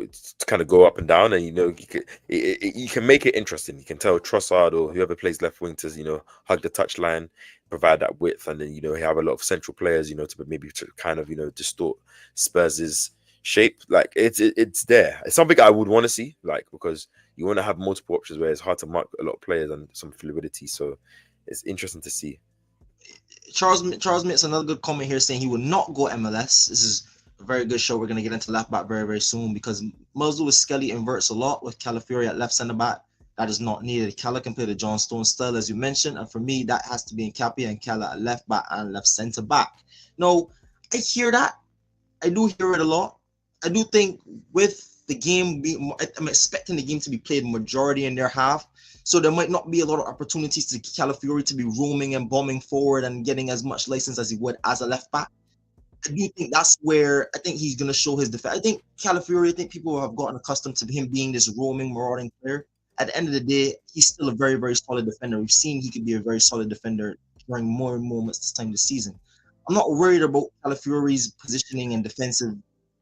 to kind of go up and down, and you can make it interesting. You can tell Trossard or whoever plays left wing to hug the touchline, provide that width, and then you have a lot of central players, to maybe to kind of distort Spurs's shape. Like it's there. It's something I would want to see, like, because you want to have multiple options where it's hard to mark a lot of players and some fluidity. So it's interesting to see. Charles makes another good comment here saying he will not go MLS. This is a very good show. We're going to get into left back very, very soon because Luis Skelly inverts a lot with Calafiori at left centre back. That is not needed. Cala can play the John Stones style, as you mentioned. And for me, that has to be Nkapia and Cala at left back and left centre back. No, I hear that. I do hear it a lot. I do think with the game, I'm expecting the game to be played majority in their half. So there might not be a lot of opportunities to Calafiori to be roaming and bombing forward and getting as much license as he would as a left back. I do think that's where I think he's going to show his defense. I think Calafiori, I think people have gotten accustomed to him being this roaming, marauding player. At the end of the day, he's still a very, very solid defender. We've seen he could be a very solid defender during more moments this time this season. I'm not worried about Calafiori's positioning and defensive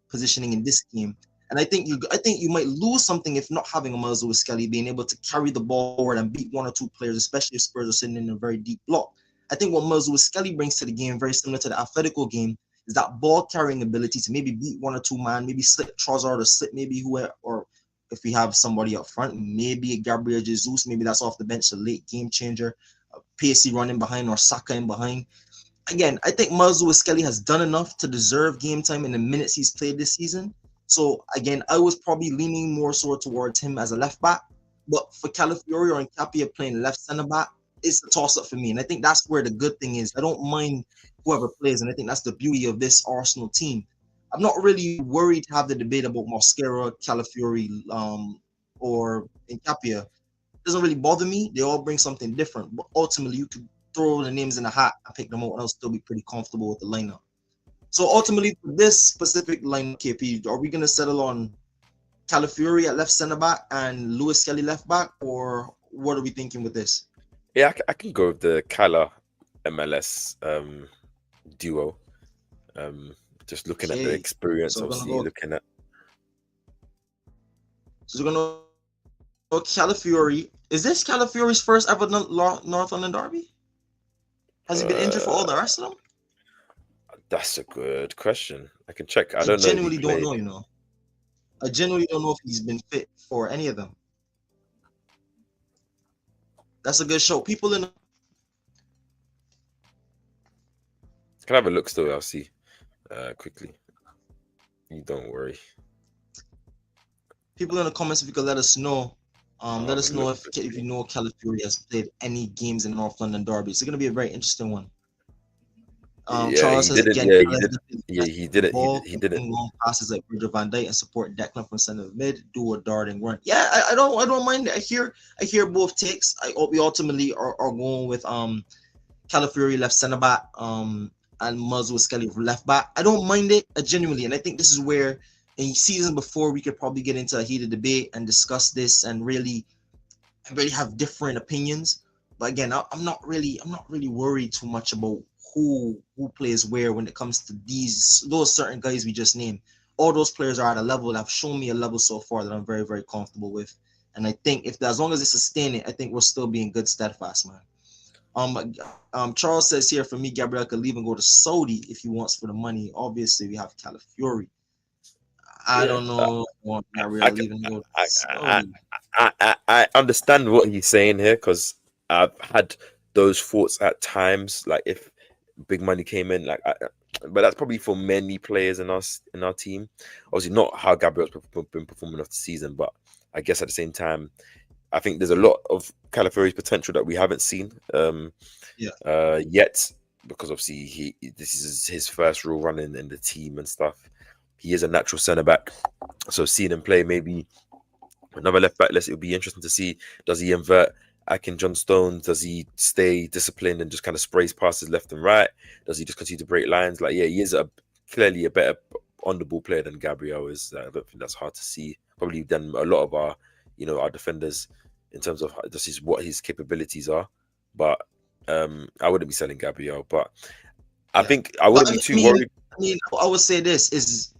positioning in this game. And I think you might lose something if not having a Luis Skelly being able to carry the ball forward and beat one or two players, especially if Spurs are sitting in a very deep block. I think what Luis Skelly brings to the game, very similar to the Atletico game, is that ball carrying ability to maybe beat one or two man, maybe slip Trossard or slip maybe whoever, or if we have somebody up front, maybe Gabriel Jesus, maybe that's off the bench, a late game changer, pacey running behind or Saka in behind. Again, I think Luis Skelly has done enough to deserve game time in the minutes he's played this season. So again, I was probably leaning more so towards him as a left back. But for Calafiori or Nkapia playing left centre back, it's a toss-up for me. And I think that's where the good thing is. I don't mind whoever plays, and I think that's the beauty of this Arsenal team. I'm not really worried to have the debate about Mosquera, Calafiori, or Nkapia. It doesn't really bother me. They all bring something different. But ultimately, you could throw the names in a hat and pick them out, and I'll still be pretty comfortable with the lineup. So ultimately, for this specific lineup, KP, are we going to settle on Calafiori at left centre back and Luis Skelly left back, or what are we thinking with this? Yeah, I can go with the Cala MLS duo. Just looking at the experience, so obviously looking at. So we're gonna go Calafiori. Is this Calafiori's first ever North London derby? Has he been injured for all the rest of them? That's a good question. I can check. I don't know. Genuinely don't know. I genuinely don't know if he's been fit for any of them. That's a good show. People in the Can I have a look still? I'll see quickly. You don't worry. comments, if you could let us know. I'll Let have us a know look if you quickly. know Calafury has played any games in the North London Derby. It's going to be a very interesting one. Yeah, Charles he says didn't. again, Yeah, he Cal has did. definitely the Yeah, best he in the didn't. ball, He didn't. completing long passes like Virgil van Dijk and support Declan from center mid, do a darting run. Yeah, I don't mind it. I hear both takes. We ultimately are going with Calafury left centre back, and Muswell Skelly left back. I don't mind it genuinely, and I think this is where in season before we could probably get into a heated debate and discuss this and really have different opinions. But again, I'm not really worried too much about who plays where when it comes to those certain guys we just named. All those players are at a level that have shown me a level so far that I'm very very comfortable with. And I think if as long as they sustain it, I think we'll still be in good steadfast, man. Charles says here for me, Gabriel could leave and go to Saudi if he wants for the money. Obviously, we have Calafiori. I Yeah, don't know if I want I, Gabriel c- leaving and go to I, I, Saudi. I understand what he's saying here because I've had those thoughts at times. Like if big money came in, but that's probably for many players in our team. Obviously, not how Gabriel's been performing off the season, but I guess at the same time, I think there's a lot of Calafiori's potential that we haven't seen Yeah, yet because obviously this is his first real run in the team and stuff. He is a natural centre back, so seeing him play maybe another left back, it'll be interesting to see. Does he invert Akin John Stones? Does he stay disciplined and just kind of sprays passes left and right? Does he just continue to break lines? Like, yeah, he is clearly a better on the ball player than Gabriel is. I don't think that's hard to see. Probably than a lot of our, our defenders in terms of this is what his capabilities are. But I wouldn't be selling Gabriel. But I yeah. think I But wouldn't I be too mean, worried. I would say this is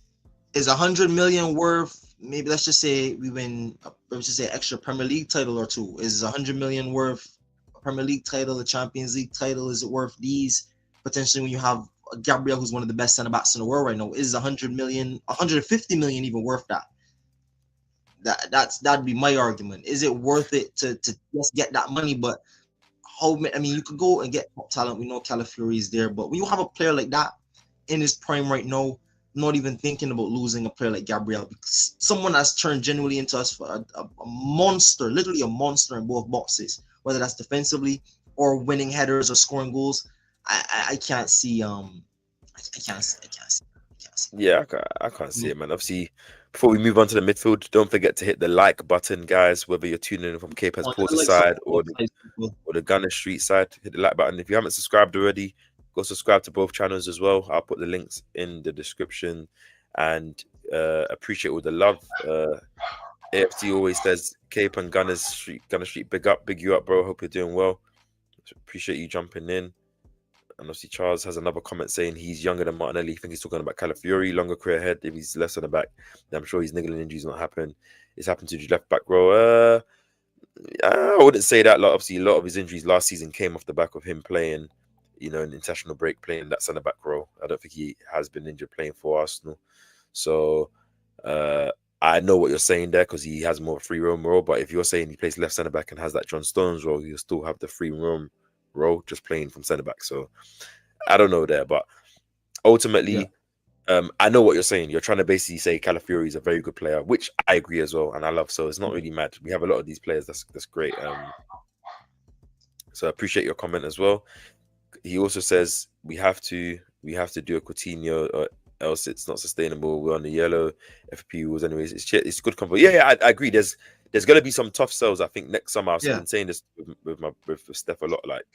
100 million worth. Maybe let's just say we win. Let's just say extra Premier League title or two. Is 100 million worth a Premier League title, a Champions League title? Is it worth these potentially when you have Gabriel, who's one of the best centre backs in the world right now? Is 100 million, 150 million even worth that? That'd be my argument. Is it worth it to just get that money? But I mean, you could go and get top talent. We know Calafiori is there, but when you have a player like that in his prime right now, not even thinking about losing a player like Gabriel, because someone that's turned genuinely into us for a monster, literally a monster in both boxes, whether that's defensively or winning headers or scoring goals. I can't see I can't see Yeah, I can't see that. it, man. Obviously, before we move on to the midfield, don't forget to hit the like button, guys. Whether you're tuning in from Cape Has I Porter like some side people. or the Gunner Street side, hit the like button. If you haven't subscribed already, go subscribe to both channels as well. I'll put the links in the description, and appreciate all the love. AFT always says Cape and Gunner Street, big you up, bro. Hope you're doing well. Appreciate you jumping in. And obviously, Charles has another comment saying he's younger than Martinelli. I think he's talking about Calafiori, longer career ahead. If he's less on the back, then I'm sure his niggling injuries not happen. It's happened to the left back row. I wouldn't say that. Like, obviously, a lot of his injuries last season came off the back of him playing, an international break, playing that centre back role. I don't think he has been injured playing for Arsenal. So uh, I know what you're saying there because he has more free roam role. But if you're saying he plays left centre back and has that John Stones role, he'll still have the free roam role just playing from centre back. So I don't know there, but Yeah, ultimately, I know what you're saying. You're trying to basically say Calafiori is a very good player, which I agree as well, and I love. So it's not yeah, really mad. We have a lot of these players. That's great. So I appreciate your comment as well. He also says we have to do a Coutinho, or else it's not sustainable. We're on the yellow FP rules, anyways. It's good comfort. Yeah, I agree. There's gonna be some tough sells. I think next summer I've yeah, been saying this with Steph a lot. Like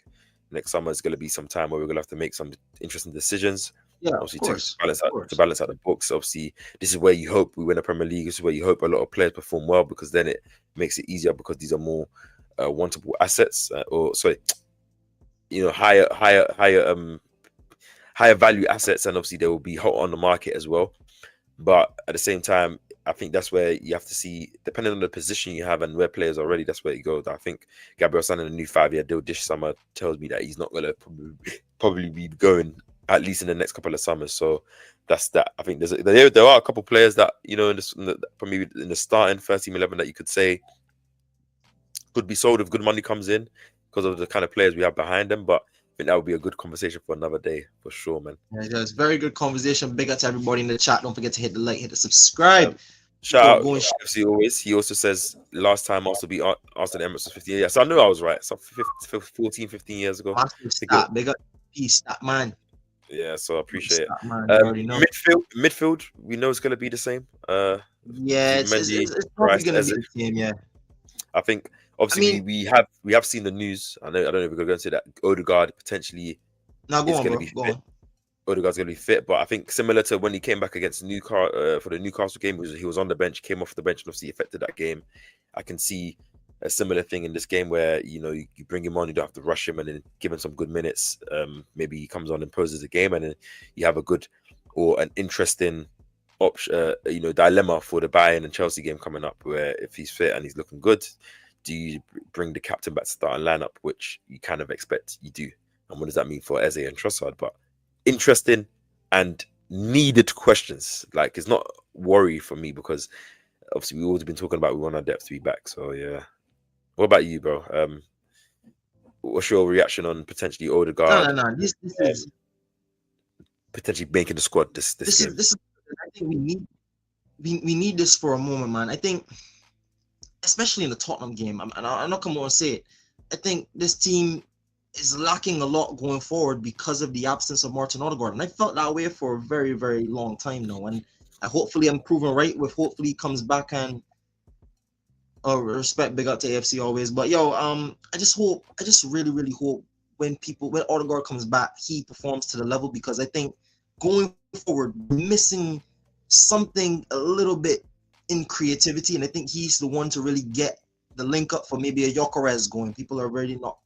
next summer is gonna be some time where we're gonna have to make some interesting decisions. yeah. Of Obviously, to course, balance of out course. the books. Obviously, this is where you hope we win a Premier League. This is where you hope a lot of players perform well because then it makes it easier because these are more wantable assets, or sorry, higher value assets, and obviously they will be hot on the market as well. But at the same time, I think that's where you have to see, depending on the position you have and where players are ready, that's where you go. I think Gabriel signing a new 5-year deal this summer tells me that he's not going to probably be going at least in the next couple of summers. So that's that. I think there are a couple of players that probably in the starting first team 11 that you could say could be sold if good money comes in. because of the kind of players we have behind them. But I think that would be a good conversation for another day for sure, man. Yeah, it's very good conversation. Big up to everybody in the chat. Don't forget to hit the like, hit the subscribe. Shout Go, out go and FC always. He also says last time Arsenal beat Arsenal Emirates was 15 years. So I knew I was right. So 14, 15 years ago. stop. Big up, peace, stop, man. Yeah, so I appreciate it. Stop, man. You already know. Midfield, we know it's going to be the same. Yeah, it's probably Rice, gonna be the same. Yeah, I think obviously we have seen the news. I don't know if we're going to say that Odegaard potentially now go is on, going to bro. be Go fit. on. Odegaard's going to be fit, but I think similar to when he came back against Newcastle for the Newcastle game, he was on the bench, came off the bench, and obviously affected that game. I can see a similar thing in this game where you bring him on, you don't have to rush him, and then give him some good minutes. Maybe he comes on and poses a game, and then you have a good or an interesting option, dilemma for the Bayern and Chelsea game coming up, where if he's fit and he's looking good, do you bring the captain back to start a lineup, which you kind of expect you do, and what does that mean for Eze and Trossard? But interesting and needed questions. Like, it's not worry for me because obviously we've always been talking about we want our depth to be back. So yeah. What about you, bro? What's your reaction on potentially Odegaard? No. This is potentially making the squad this game. This is. I think we need this for a moment, man. I think, especially in the Tottenham game, I'm not gonna want to say it. I think this team is lacking a lot going forward because of the absence of Martin Odegaard, and I felt that way for a very, very long time now. And hopefully, I'm proven right with. Hopefully, he comes back and. Respect, big up to AFC always. But yo, I just really, really hope when Odegaard comes back, he performs to the level, because I think going forward, we're missing something a little bit in creativity, and I think he's the one to really get the link up for maybe a Gyökeres going. People are already not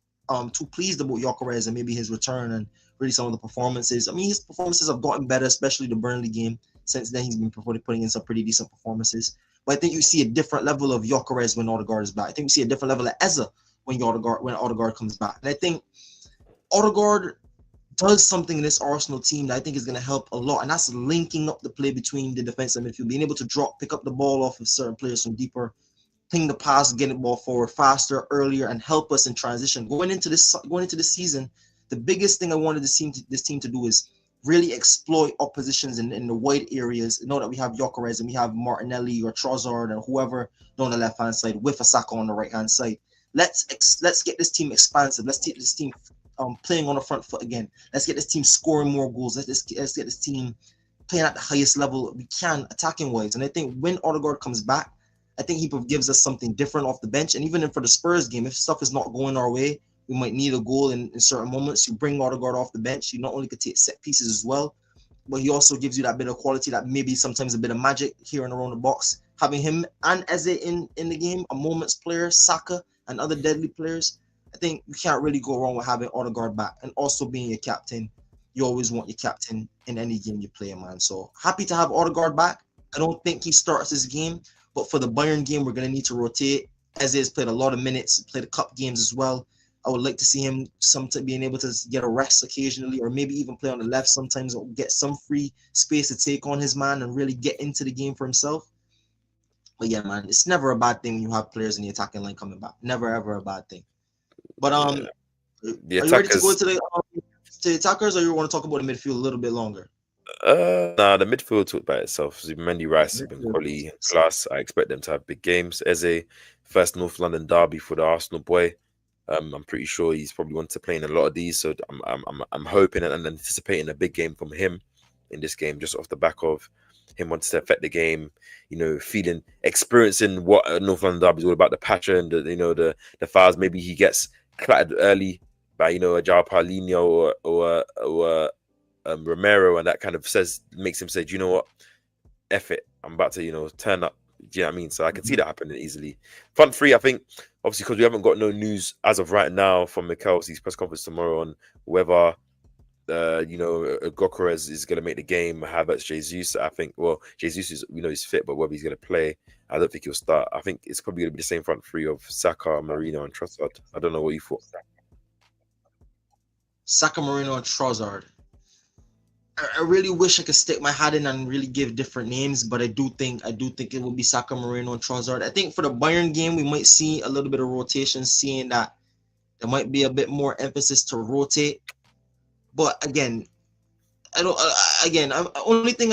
too pleased about Gyökeres and maybe his return and really some of the performances. I mean, his performances have gotten better, especially the Burnley game. Since then, he's been putting in some pretty decent performances. But I think you see a different level of Gyökeres when Odegaard is back. I think we see a different level of Eze when Odegaard comes back. And I think Odegaard does something in this Arsenal team that I think is going to help a lot, and that's linking up the play between the defense and midfield, being able to pick up the ball off of certain players from deeper, ping the pass, get the ball forward faster, earlier, and help us in transition. Going into this season, the biggest thing I wanted this team to do is really exploit oppositions in the wide areas. You know that we have Gyökeres and we have Martinelli or Trossard and whoever on the left hand side with Saka on the right hand side. Let's get this team expansive. Let's take this team playing on the front foot again. Let's get this team scoring more goals. Let's get this team playing at the highest level we can attacking wise. And I think when Odegaard comes back, I think he gives us something different off the bench. And even for the Spurs game, if stuff is not going our way, we might need a goal in certain moments. You bring Odegaard off the bench. You not only could take set pieces as well, but he also gives you that bit of quality, that maybe sometimes a bit of magic here and around the box. Having him and Eze in the game, a moments player, Saka, and other deadly players, I think you can't really go wrong with having Odegaard back. And also being your captain, you always want your captain in any game you play, man. So happy to have Odegaard back. I don't think he starts this game, but for the Bayern game, we're going to need to rotate. Eze has played a lot of minutes, played the cup games as well. I would like to see him being able to get a rest occasionally, or maybe even play on the left sometimes, or get some free space to take on his man and really get into the game for himself. But yeah, man, it's never a bad thing when you have players in the attacking line coming back. Never, ever a bad thing. But are you ready to go to the attackers, or you want to talk about the midfield a little bit longer? Nah, the midfield talked by itself. Zubimendi, Rice have been quality class. I expect them to have big games. Eze, first North London derby for the Arsenal boy. I'm pretty sure he's probably wanted to play in a lot of these, so I'm hoping and anticipating a big game from him in this game, just off the back of him wanting to affect the game, experiencing what North London derby is all about, the passion, the fouls. Maybe he gets clattered early by a João Paulinho or Romero, and that kind of makes him say, do you know what, F it, I'm about to turn up. Do you know what I mean? So I can see that happening easily. Front three, I think, obviously, because we haven't got no news as of right now from Mikel's press conference tomorrow on whether, Gyökeres is going to make the game, Havertz, Jesus. I think, Jesus is, he's fit, but whether he's going to play, I don't think he'll start. I think it's probably going to be the same front three of Saka, Marino, and Trossard. I don't know what you thought. Saka, Marino, and Trossard. I really wish I could stick my hat in and really give different names, but I do think it will be Saka, Marino, and Trossard. I think for the Bayern game, we might see a little bit of rotation, seeing that There might be a bit more emphasis to rotate. But again, I don't. Only thing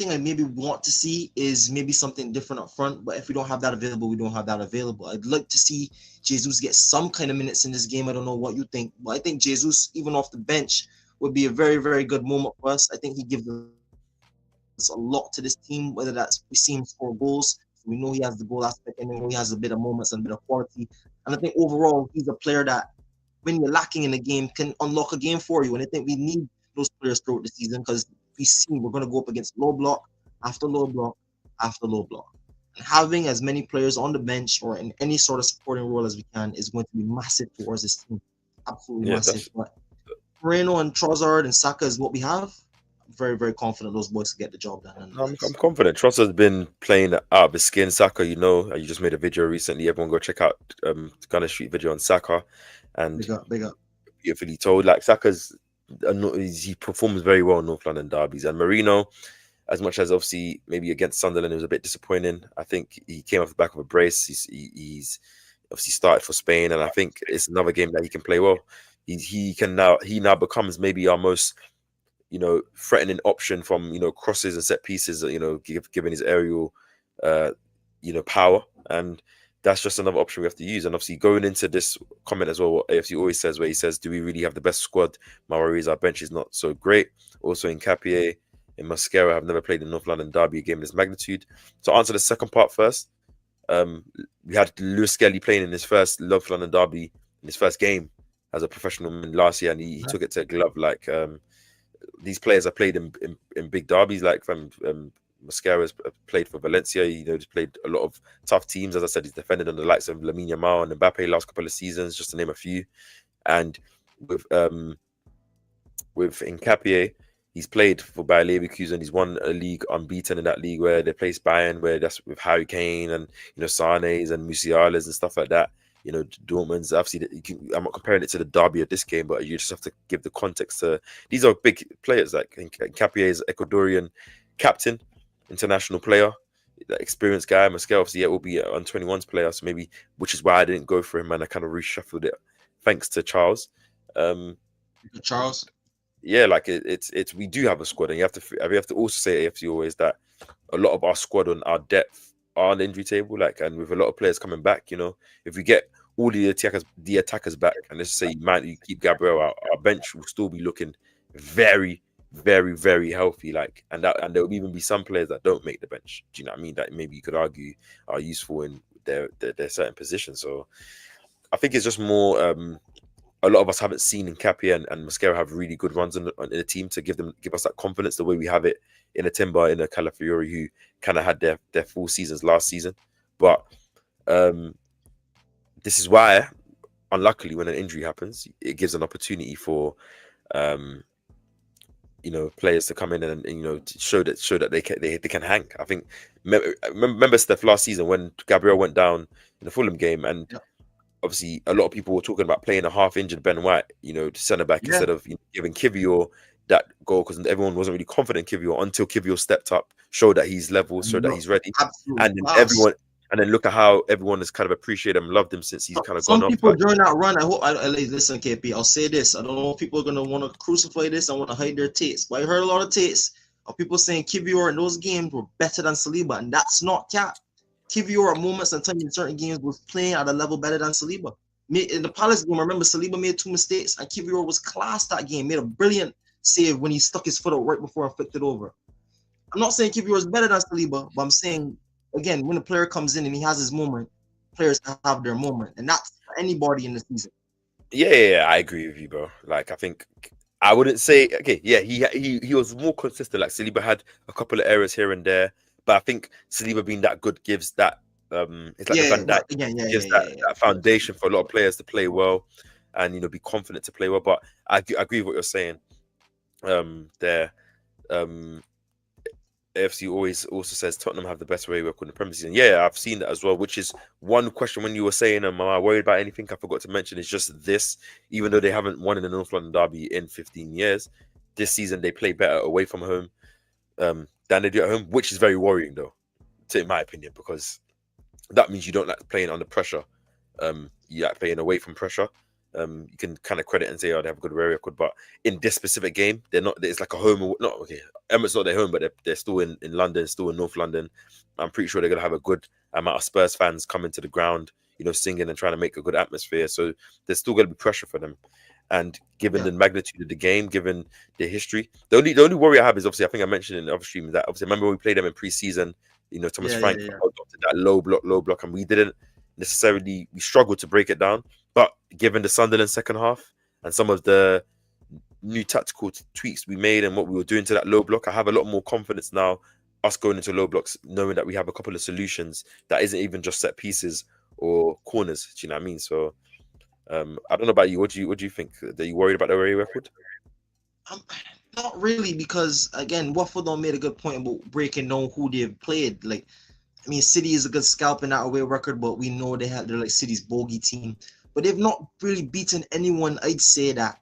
I maybe want to see is maybe something different up front. But if we don't have that available, we don't have that available. I'd like to see Jesus get some kind of minutes in this game. I don't know what you think, but I think Jesus, even off the bench, would be a very, very good moment for us. I think he gives us a lot to this team. Whether that's we see him score goals, we know he has the goal aspect, and we know he has a bit of moments and a bit of quality. And I think overall, he's a player that when you're lacking in the game can unlock a game for you. And I think we need those players throughout the season because we're going to go up against low block after low block after low block. And having as many players on the bench or in any sort of supporting role as we can is going to be massive towards this team. Absolutely Yeah, massive. But Moreno and Trossard and Saka is what we have. I'm very, very confident those boys can get the job done. I'm confident. Trossard's been playing out of his skin. Saka, you just made a video recently. Everyone go check out Gunner Street video on Saka, and big up. Beautifully told. Like Saka's, he performs very well in North London derbies, and Marino, as much as obviously maybe against Sunderland it was a bit disappointing. I think he came off the back of a brace. He's obviously started for Spain, and I think it's another game that he can play well. He now becomes maybe our most threatening option from crosses and set pieces. Given his aerial power, and that's just another option we have to use. And obviously going into this comment as well, what AFC always says, where he says, do we really have the best squad? My worry is our bench is not so great. Also in KAPE, in Mascara, I've never played in North London derby a game of this magnitude. To answer the second part first, we had Lewis Skelly playing in his first North London derby, in his first game as a professional last year, and he took it to glove. Like these players have played in big derbies, like from Mascara's played for Valencia. He's played a lot of tough teams. As I said, he's defended on the likes of Lamine Yamal and Mbappe last couple of seasons, just to name a few. And with Nkapie, he's played for Bayer Leverkusen. He's won a league unbeaten in that league where they place Bayern, where that's with Harry Kane and Sane's and Musiala's and stuff like that. Dortmund's obviously. I'm not comparing it to the derby of this game, but you just have to give the context to these are big players. Like Nkapie is Ecuadorian captain, international player, experienced guy. Mascara obviously will be an under-21s player, so maybe, which is why I didn't go for him and I kind of reshuffled it thanks to Charles. Charles. Yeah, like it's we do have a squad, and you have to also say AFC always that a lot of our squad on our depth are on the injury table, and with a lot of players coming back, if we get all the attackers back, and let's say you keep Gabriel out, our bench will still be looking very, very, very healthy. And there will even be some players that don't make the bench. Do you know what I mean? That maybe you could argue are useful in their certain positions. So I think it's just more. A lot of us haven't seen in Nkapie and Mascara have really good runs in the team to give us that confidence the way we have it in a Timber, in a Calafiori, who kind of had their full seasons last season. But this is why, unluckily, when an injury happens, it gives an opportunity for players to come in and show that they can hang. I think remember Steph last season when Gabriel went down in the Fulham game, and obviously a lot of people were talking about playing a half-injured Ben White, centre back, instead of giving Kivior that goal, because everyone wasn't really confident in Kivior until Kivior stepped up, showed that he's level, showed that he's ready, and then look at how everyone has kind of appreciated him, loved him since he's kind of gone off. Some people during that run, I listen, KP. I'll say this. I don't know if people are gonna want to crucify this. I want to hide their takes, but I heard a lot of takes of people saying Kivior in those games were better than Saliba, and that's not cap. Kivior at moments and times in certain games was playing at a level better than Saliba. In the Palace game, I remember Saliba made 2 mistakes, and Kivior was class that game. Made a brilliant save when he stuck his foot out right before I flicked it over. I'm not saying Kivior is better than Saliba, but I'm saying, again, when a player comes in and he has his moment, players have their moment, and that's for anybody in the season. Yeah, I agree with you, bro. I think I wouldn't say he was more consistent. Like Saliba had a couple of errors here and there, but I think Saliba being that good gives that it's like that foundation for a lot of players to play well and be confident to play well. But I agree with what you're saying. AFC always also says Tottenham have the best away record in the Premier season. Yeah, I've seen that as well, which is one question when you were saying, am I worried about anything? I forgot to mention, it's just this, even though they haven't won in the North London derby in 15 years, this season they play better away from home than they do at home, which is very worrying though, in my opinion, because that means you don't like playing under pressure. You like playing away from pressure. You can kind of credit and say, oh, they have a good away record, but in this specific game, they're not. It's like a home. Not okay. Emirates not their home, but they're still in London, still in North London. I'm pretty sure they're gonna have a good amount of Spurs fans coming to the ground, singing and trying to make a good atmosphere. So there's still gonna be pressure for them. And given Yeah, the magnitude of the game, given the history, the only worry I have is obviously I think I mentioned in the other stream that obviously remember when we played them in pre-season, Thomas yeah, Frank yeah, yeah. adopted that low block, and we didn't necessarily we struggled to break it down. But given the Sunderland second half and some of the new tactical tweaks we made and what we were doing to that low block, I have a lot more confidence now. Us going into low blocks, knowing that we have a couple of solutions that isn't even just set pieces or corners. Do you know what I mean? So I don't know about you. What do you think? Are you worried about the away record? Um, Not really, because again, Watford made a good point about breaking down who they've played. Like, I mean, City is a good scalp in that away record, but we know they're like City's bogey team. But they've not really beaten anyone, I'd say, that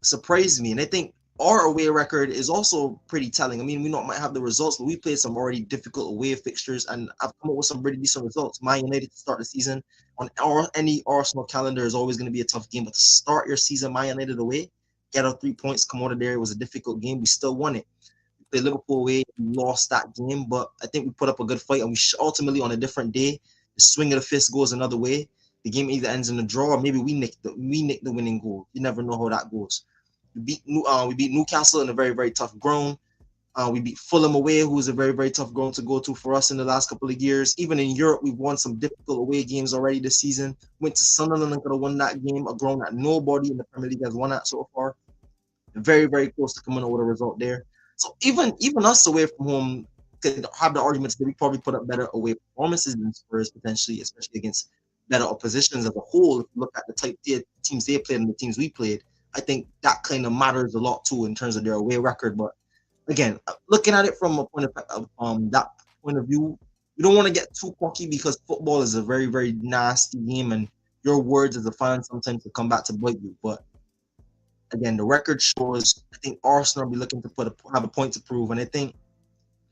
surprised me. And I think our away record is also pretty telling. I mean, we not might have the results, but we played some already difficult away fixtures, and I've come up with some really decent results. Man United to start the season on any Arsenal calendar is always going to be a tough game, but to start your season, Man United away, get our 3 points, come out of there. It was a difficult game. We still won it. We played Liverpool away, we lost that game, but I think we put up a good fight, and we ultimately on a different day, the swing of the fist goes another way. The game either ends in a draw, or maybe we nick the winning goal. You never know how that goes. We beat Newcastle in a very, very tough ground. We beat Fulham away, who is a very, very tough ground to go to for us in the last couple of years. Even in Europe, we've won some difficult away games already this season. Went to Sunderland and could have won that game, a ground that nobody in the Premier League has won at so far. Very, very close to coming out with a result there. So even us away from home could have the arguments that we probably put up better away performances than Spurs potentially, especially against better oppositions as a whole. If you look at the type of teams they played and the teams we played, I think that kind of matters a lot too in terms of their away record. But again, looking at it from a point of that point of view, you don't want to get too cocky because football is a very, very nasty game, and your words as a fan sometimes will come back to bite you. But again, the record shows. I think Arsenal will be looking to have a point to prove, and I think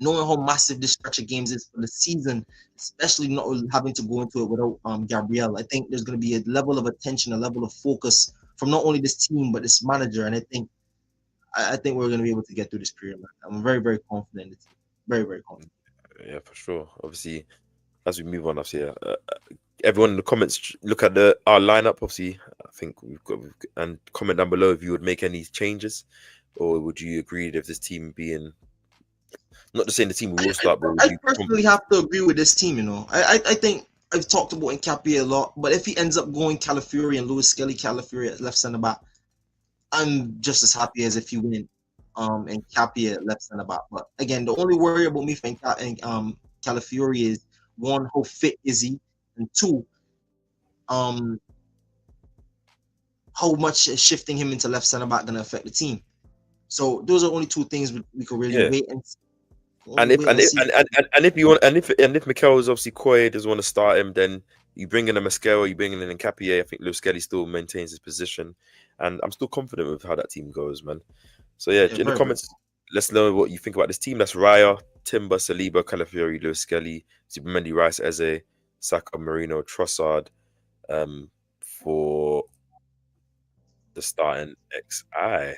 knowing how massive this stretch of games is for the season, especially not having to go into it without Gabriel, I think there's going to be a level of attention, a level of focus from not only this team but this manager, and I think we're going to be able to get through this period. Man. I'm very, very confident in the team. Very, very confident. Yeah, for sure. Obviously, as we move on, obviously, everyone in the comments look at our lineup. Obviously, I think and comment down below if you would make any changes, or would you agree if this team being not just saying the team will start, but would I you personally have to agree with this team. I think I've talked about Nkapie a lot, but if he ends up going Calafiori and Lewis Skelly Calafiori at left centre back, I'm just as happy as if he went Nkapie at left centre back. But again, the only worry about me for Calafiori is one, how fit is he, and two, um, how much is shifting him into left centre back going to affect the team. So those are only two things we could really yeah. wait and And if wait and and if see. and if you want and if Mikel is obviously Koye doesn't want to start him, then you bring in a Mescal, you bring in an Nkapie. I think Lewis Skelly still maintains his position, and I'm still confident with how that team goes, man. So yeah, Yeah, in the very, very. comments, let's know what you think about this team. That's Raya, Timber, Saliba, Calafiori, Lewis Skelly, Zubimendi, Rice, Eze, Saka, Marino, Trossard, for the starting XI.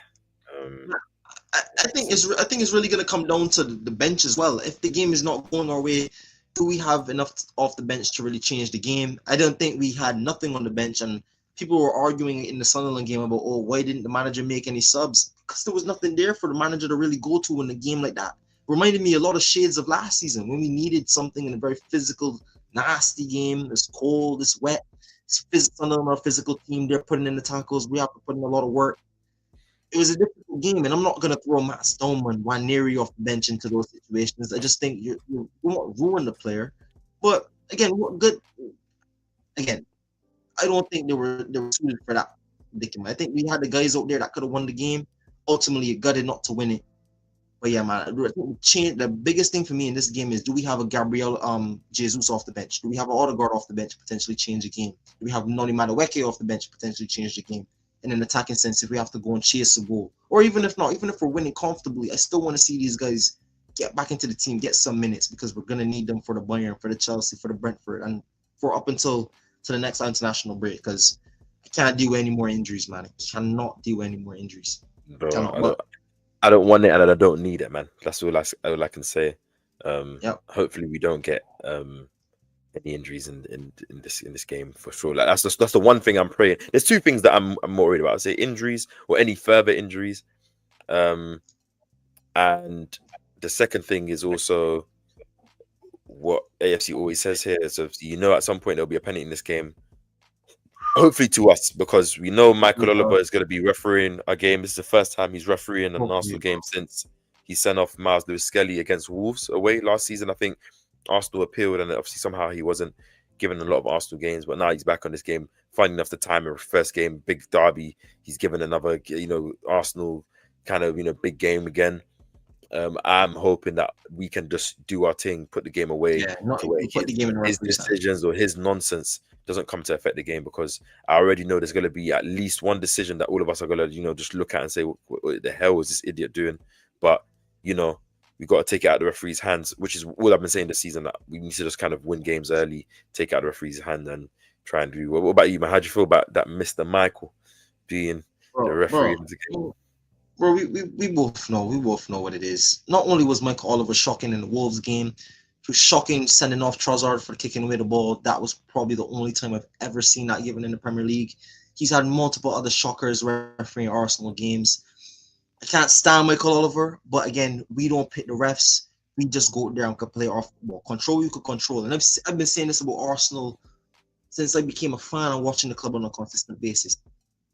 I think it's really going to come down to the bench as well. If the game is not going our way, do we have enough off the bench to really change the game? I don't think we had nothing on the bench, and people were arguing in the Sunderland game about, oh, why didn't the manager make any subs? Because there was nothing there for the manager to really go to in a game like that. Reminded me a lot of shades of last season when we needed something in a very physical, nasty game. It's cold, it's wet. It's Sunderland, our physical team. They're putting in the tackles. We have to put in a lot of work. It was a difficult game, and I'm not gonna throw Matt Stoneman, Waneri off the bench into those situations. I just think you won't ruin the player. But again, what good? Again, I don't think they were suited for that predicament. I think we had the guys out there that could have won the game. Ultimately, it gutted not to win it. But yeah, man, I think the biggest thing for me in this game is, do we have a Gabriel Jesus off the bench? Do we have an Odegaard off the bench potentially change the game? Do we have Noni Madueke off the bench potentially change the game? In an attacking sense, if we have to go and chase a goal, or even if not, even if we're winning comfortably, I still want to see these guys get back into the team, get some minutes, because we're gonna need them for the Bayern, for the Chelsea, for the Brentford, and for up until to the next international break. Because I can't deal with any more injuries, man. I cannot deal with any more injuries. Bro, Cannot. But I don't want it and I don't need it, man. That's all I can say. yep. Hopefully we don't get any injuries in this game for sure. Like that's the one thing I'm praying. There's two things that I'm more worried about. I'd say injuries or any further injuries. And the second thing is also what AFC always says here. So at some point there'll be a penalty in this game. Hopefully to us, because we know Mikel Oliver is going to be refereeing a game. This is the first time he's refereeing an Arsenal game since he sent off Miles Lewis-Skelly against Wolves away last season. I think Arsenal appealed, and obviously somehow he wasn't given a lot of Arsenal games. But now he's back on this game, finding enough the time in first game, big derby. He's given another, Arsenal kind of, big game again. I'm hoping that we can just do our thing, put the game away, to where put the game in his decisions or his nonsense doesn't come to affect the game, because I already know there's going to be at least one decision that all of us are going to, just look at and say, what the hell is this idiot doing? But, we've got to take it out of the referee's hands, which is all I've been saying this season, that we need to just kind of win games early, take out the referee's hand and try and do. What about you, man? How do you feel about that Mr. Michael being the referee of the game? Bro, we both know. We both know what it is. Not only was Mikel Oliver shocking in the Wolves game, he was shocking sending off Trossard for kicking away the ball. That was probably the only time I've ever seen that given in the Premier League. He's had multiple other shockers refereeing Arsenal games. I can't stand Mikel Oliver, but again, we don't pick the refs. We just go there and can play our football. Control you could control. And I've been saying this about Arsenal since I became a fan of watching the club on a consistent basis.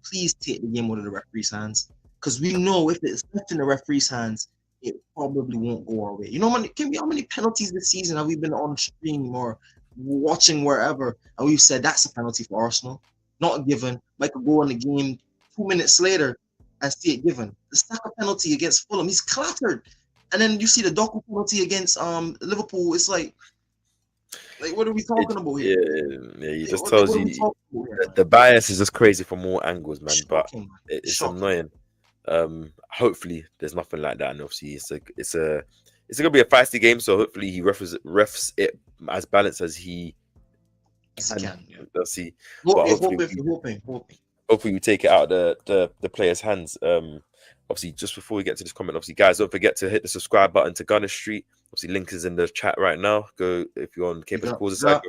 Please take the game out of the referee's hands. Because we know if it's left in the referee's hands, it probably won't go our way. How many penalties this season have we been on stream or watching wherever, and we've said that's a penalty for Arsenal? Not given. Might go in the game 2 minutes later and see it given. The Saka penalty against Fulham, he's clattered. And then you see the Doku penalty against Liverpool. It's like what are we talking about here? Yeah, he just tells you the bias is just crazy from all angles, man. Shocking, but it's annoying. Hopefully there's nothing like that, and obviously it's gonna be a feisty game, so hopefully he refs it as balanced as he can. Let's see. Hopefully we take it out of the players' hands. Obviously, just before we get to this comment, obviously, guys, don't forget to hit the subscribe button to Gunner Street. Obviously, link is in the chat right now. Go if you're on KAPE's Pause side,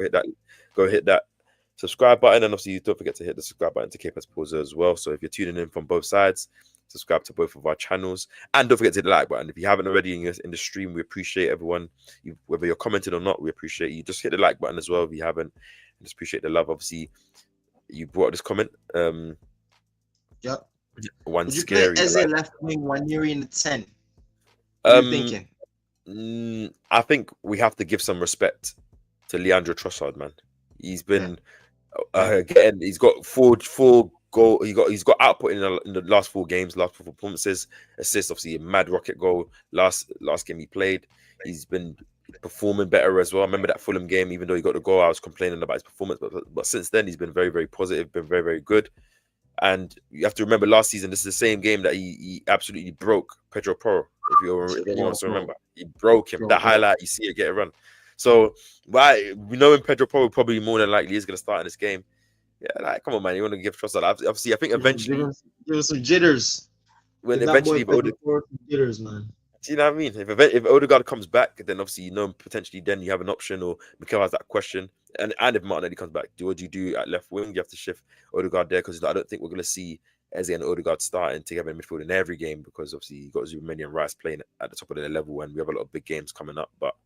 go hit that subscribe button, and obviously don't forget to hit the subscribe button to KAPE's Pause as well. So if you're tuning in from both sides, subscribe to both of our channels, and don't forget to hit the like button if you haven't already in the stream. We appreciate everyone, whether you're commenting or not. We appreciate you. Just hit the like button as well if you haven't. And just appreciate the love. Obviously, you brought this comment. Yeah. One Would you scary. Play Eze left wing, Nwaneri in the 10. What are you thinking? I think we have to give some respect to Leandro Trossard, man. He's been again. He's got four goal. He's got output in the last 4 games, last 4 performances. Assists, obviously, a mad rocket goal last game he played. He's been performing better as well. I remember that Fulham game, even though he got the goal, I was complaining about his performance, but since then he's been very, very positive, been very, very good. And you have to remember last season, this is the same game that he absolutely broke Pedro Porro. If you want to remember, he broke him. That highlight, you see it get a run. So we know Pedro Porro probably more than likely is going to start in this game. Yeah, come on, man. You want to give Trossard? Obviously, I think eventually give us some jitters. When eventually jitters, man. Do you know what I mean? If Odegaard comes back, then obviously potentially then you have an option, or Mikel has that question, and if Martinelli comes back, what do you do at left wing? You have to shift Odegaard there, because I don't think we're going to see Eze and Odegaard starting together in midfield in every game, because obviously you got Zubimeni and Rice playing at the top of their level, and we have a lot of big games coming up. But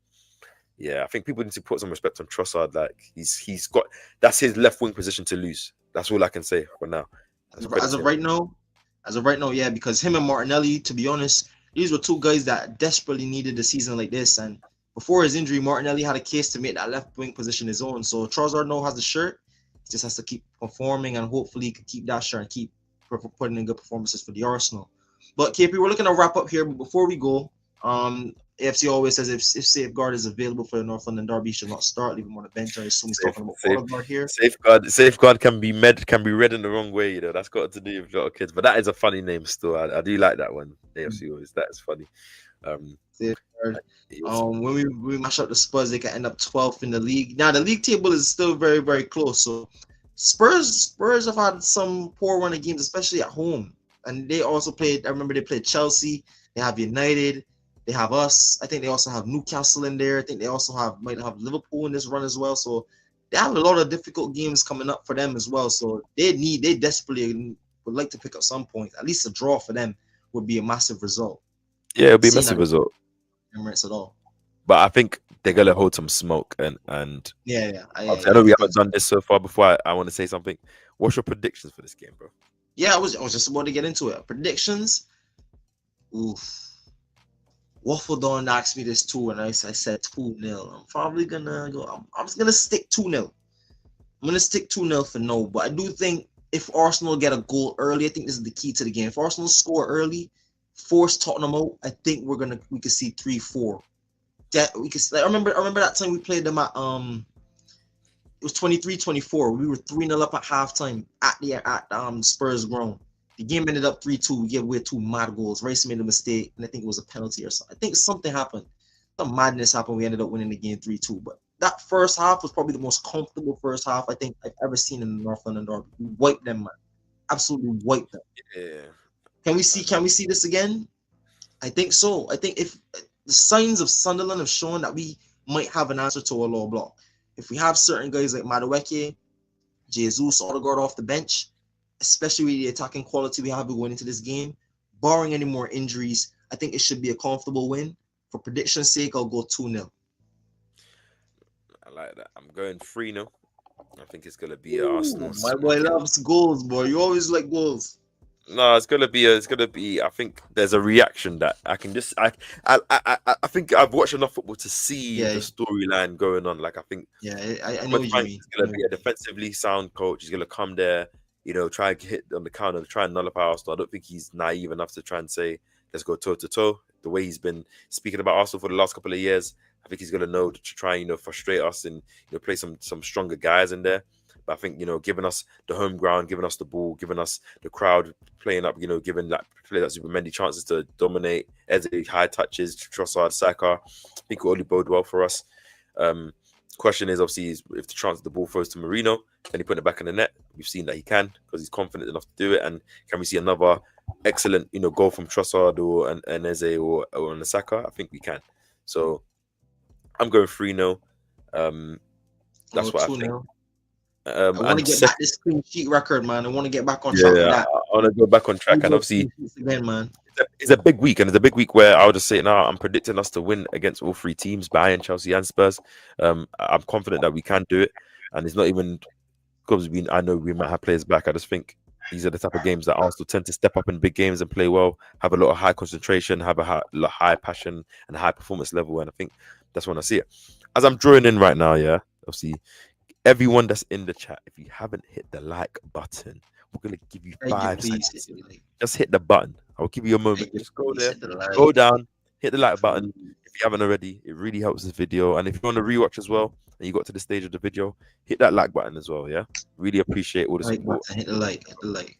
yeah, I think people need to put some respect on Trossard. Like he's got, that's his left wing position to lose. That's all I can say for now. As of right now, yeah, because him and Martinelli, to be honest, these were 2 guys that desperately needed a season like this. And before his injury, Martinelli had a case to make that left wing position his own. So Trossard now has the shirt. He just has to keep performing, and hopefully he can keep that shirt and keep putting in good performances for the Arsenal. But KP, we're looking to wrap up here. But before we go, AFC always says if Safeguard is available for the North London derby, he should not start. Leave him on the bench. I assume he's talking about Odegaard here. Safeguard can be read in the wrong way. That's got to do with a lot of kids. But that is a funny name still. I do like that one. AFC always. That is funny. When we mash up the Spurs, they can end up 12th in the league. Now the league table is still very, very close. So Spurs have had some poor running games, especially at home. And they also played. I remember they played Chelsea. They have United. They have us. I think they also have Newcastle in there. I think they also might have Liverpool in this run as well. So they have a lot of difficult games coming up for them as well. So they desperately would like to pick up some points. At least a draw for them would be a massive result. Yeah, it'll be a Seeing massive that result. Emirates at all. But I think they're gonna hold some smoke and Yeah. I know we haven't done this so far. Before I want to say something. What's your predictions for this game, bro? Yeah, I was just about to get into it. Predictions. Oof. Waffle Dawn asked me this too, and I said 2-0. I'm probably gonna go. I'm just gonna stick 2-0. I'm gonna stick 2-0 for no, but I do think if Arsenal get a goal early, I think this is the key to the game. If Arsenal score early, force Tottenham out, I think we could see 3-4. That we could. I remember that time we played them at it was 23-24. We were 3-0 up at halftime at Spurs ground. The game ended up 3-2. We gave away 2 mad goals. Rice made a mistake, and I think it was a penalty or something. I think something happened. Some madness happened. We ended up winning the game 3-2. But that first half was probably the most comfortable first half I think I've ever seen in the North London Derby. We wiped them, man. Absolutely wiped them. Yeah. Can we see this again? I think so. I think if the signs of Sunderland have shown that we might have an answer to a low block. If we have certain guys like Madueke, Jesus, Odegaard off the bench, especially with the attacking quality we have going into this game, barring any more injuries, I think it should be a comfortable win. For prediction's sake, I'll go 2-0. I like that. I'm going 3-0. I think it's gonna be Arsenal. My boy loves goals, boy. You always like goals. No, it's gonna be. I think there's a reaction that I can just. I think I've watched enough football to see the storyline going on. Like I think. Yeah, I know what you mean. He's gonna be a defensively sound coach. He's gonna come there, try and hit on the counter, try and nullify Arsenal. I don't think he's naive enough to try and say let's go toe to toe. The way he's been speaking about Arsenal for the last couple of years, I think he's gonna know to try and frustrate us and play some stronger guys in there. But I think, giving us the home ground, giving us the ball, giving us the crowd playing up, giving that Super Mendy chances to dominate, Eze high touches, Trossard, Saka, I think it will only bode well for us. Question is obviously if the chance the ball throws to Marino, can he put it back in the net? We've seen that he can because he's confident enough to do it. And can we see another excellent, goal from Trossard or an Eze or an Saka? I think we can. So I'm going 3-0. That's what 2-0. I think. I want to get back this clean sheet record, man. I want to get back on track with that. I want to go back on track, and obviously, again, man. It's a big week, and it's a big week where I'll just say now I'm predicting us to win against all 3 teams: Bayern, Chelsea, and Spurs. I'm confident that we can do it, and it's not even because I know we might have players back. I just think these are the type of games that Arsenal tend to step up in big games and play well, have a lot of high concentration, have a high passion and a high performance level, and I think that's when I see it. As I'm drawing in right now, obviously. Everyone that's in the chat, if you haven't hit the like button, we're gonna give you 5 seconds. Just hit the button. I'll give you a moment. Just go there, go down, hit the like button. If you haven't already, it really helps this video. And if you want to rewatch as well, and you got to the stage of the video, hit that like button as well. Yeah, really appreciate all the support. Hit the like.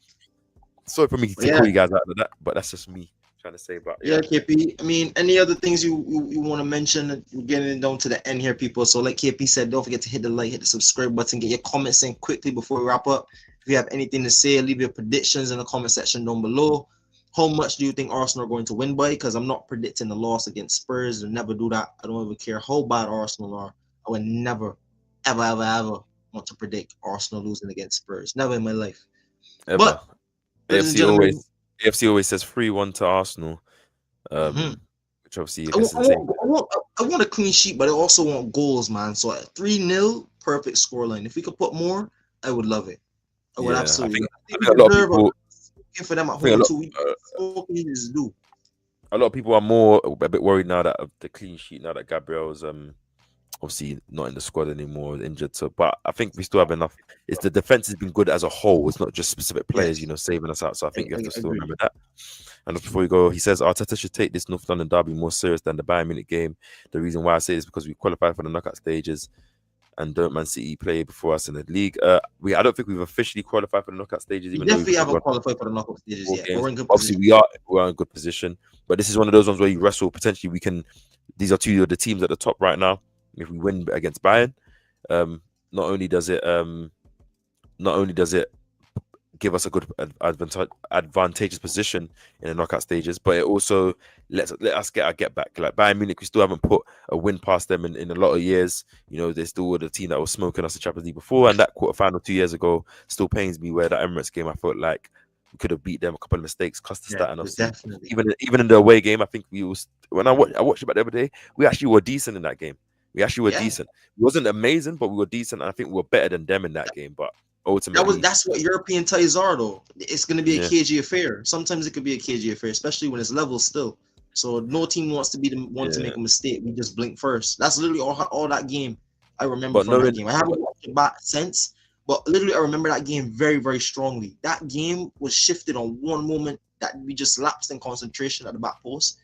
Sorry for me to call you guys out of that, but that's just me trying to say. But yeah, KP. I mean, any other things you want to mention? We're getting down to the end here, people. So, like KP said, don't forget to hit the like, hit the subscribe button, get your comments in quickly before we wrap up. If you have anything to say, leave your predictions in the comment section down below. How much do you think Arsenal are going to win by? Because I'm not predicting the loss against Spurs. I'll never do that. I don't even care how bad Arsenal are. I would never, ever want to predict Arsenal losing against Spurs. Never in my life. Ever. But AFC always says 3-1 to Arsenal, which obviously I want a clean sheet, but I also want goals, man. So 3-0, perfect scoreline. If we could put more, I would love it. I would absolutely. I think a lot of people for them at home too. Do. A lot of people are a bit worried now that the clean sheet now that Gabriel's obviously not in the squad anymore, injured. So, but I think we still have enough. It's the defense has been good as a whole. It's not just specific players, saving us out. So I think you have to still remember that. And before we go, he says Arteta should take this North London derby more serious than the Bayern Munich game. The reason why I say it is because we qualified for the knockout stages, and don't Man City play before us in the league. I don't think we've officially qualified for the knockout stages. Even definitely haven't qualified for the knockout stages yet. We're in good position. Obviously, we're in a good position. But this is one of those ones where you wrestle. Potentially, we can. These are 2 of the teams at the top right now. If we win against Bayern, not only does it not only does it give us a good advantageous position in the knockout stages, but it also let us get our get back. Like Bayern Munich, we still haven't put a win past them in a lot of years. You know, they're still the team that was smoking us in Champions League before, and that quarterfinal 2 years ago still pains me. Where that Emirates game, I felt like we could have beat them. A couple of mistakes cost us Yeah, that, and obviously definitely. even in the away game, I think we was when I watched it back the other day, we actually were decent in that game. We actually were Yeah. decent. It wasn't amazing, but we were decent, and I think we were better than them in that game. But ultimately, That's what European ties are though. It's gonna be a yeah, cagey affair. Sometimes it could be a cagey affair, especially when it's level still. So no team wants to be the one to yeah. make a mistake. We just blink first. That's literally all that game I remember But from that knowing, game. I haven't watched it back since, but literally I remember that game very, very strongly. That game was shifted on one moment that we just lapsed in concentration at the back post.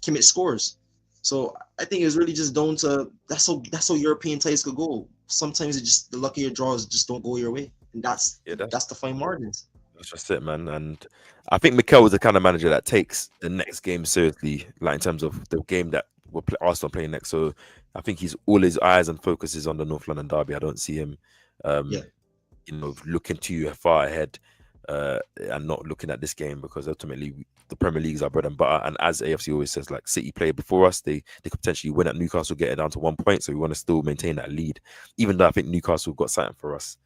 Commit scores. So I think it's really just down to that's how European ties could go. Sometimes it just the luckier draws just don't go your way, and yeah, that's the fine margins. that's just it, man. And I think Mikel was the kind of manager that takes the next game seriously, like in terms of the game that Arsenal playing next. So I think he's all his eyes and focus is on the North London derby. I don't see him, Yeah, um, looking too far ahead and not looking at this game because ultimately the Premier League is our bread and butter. And as AFC always says, like City played before us, they could potentially win at Newcastle, get it down to 1 point. So we want to still maintain that lead, even though I think Newcastle got something for us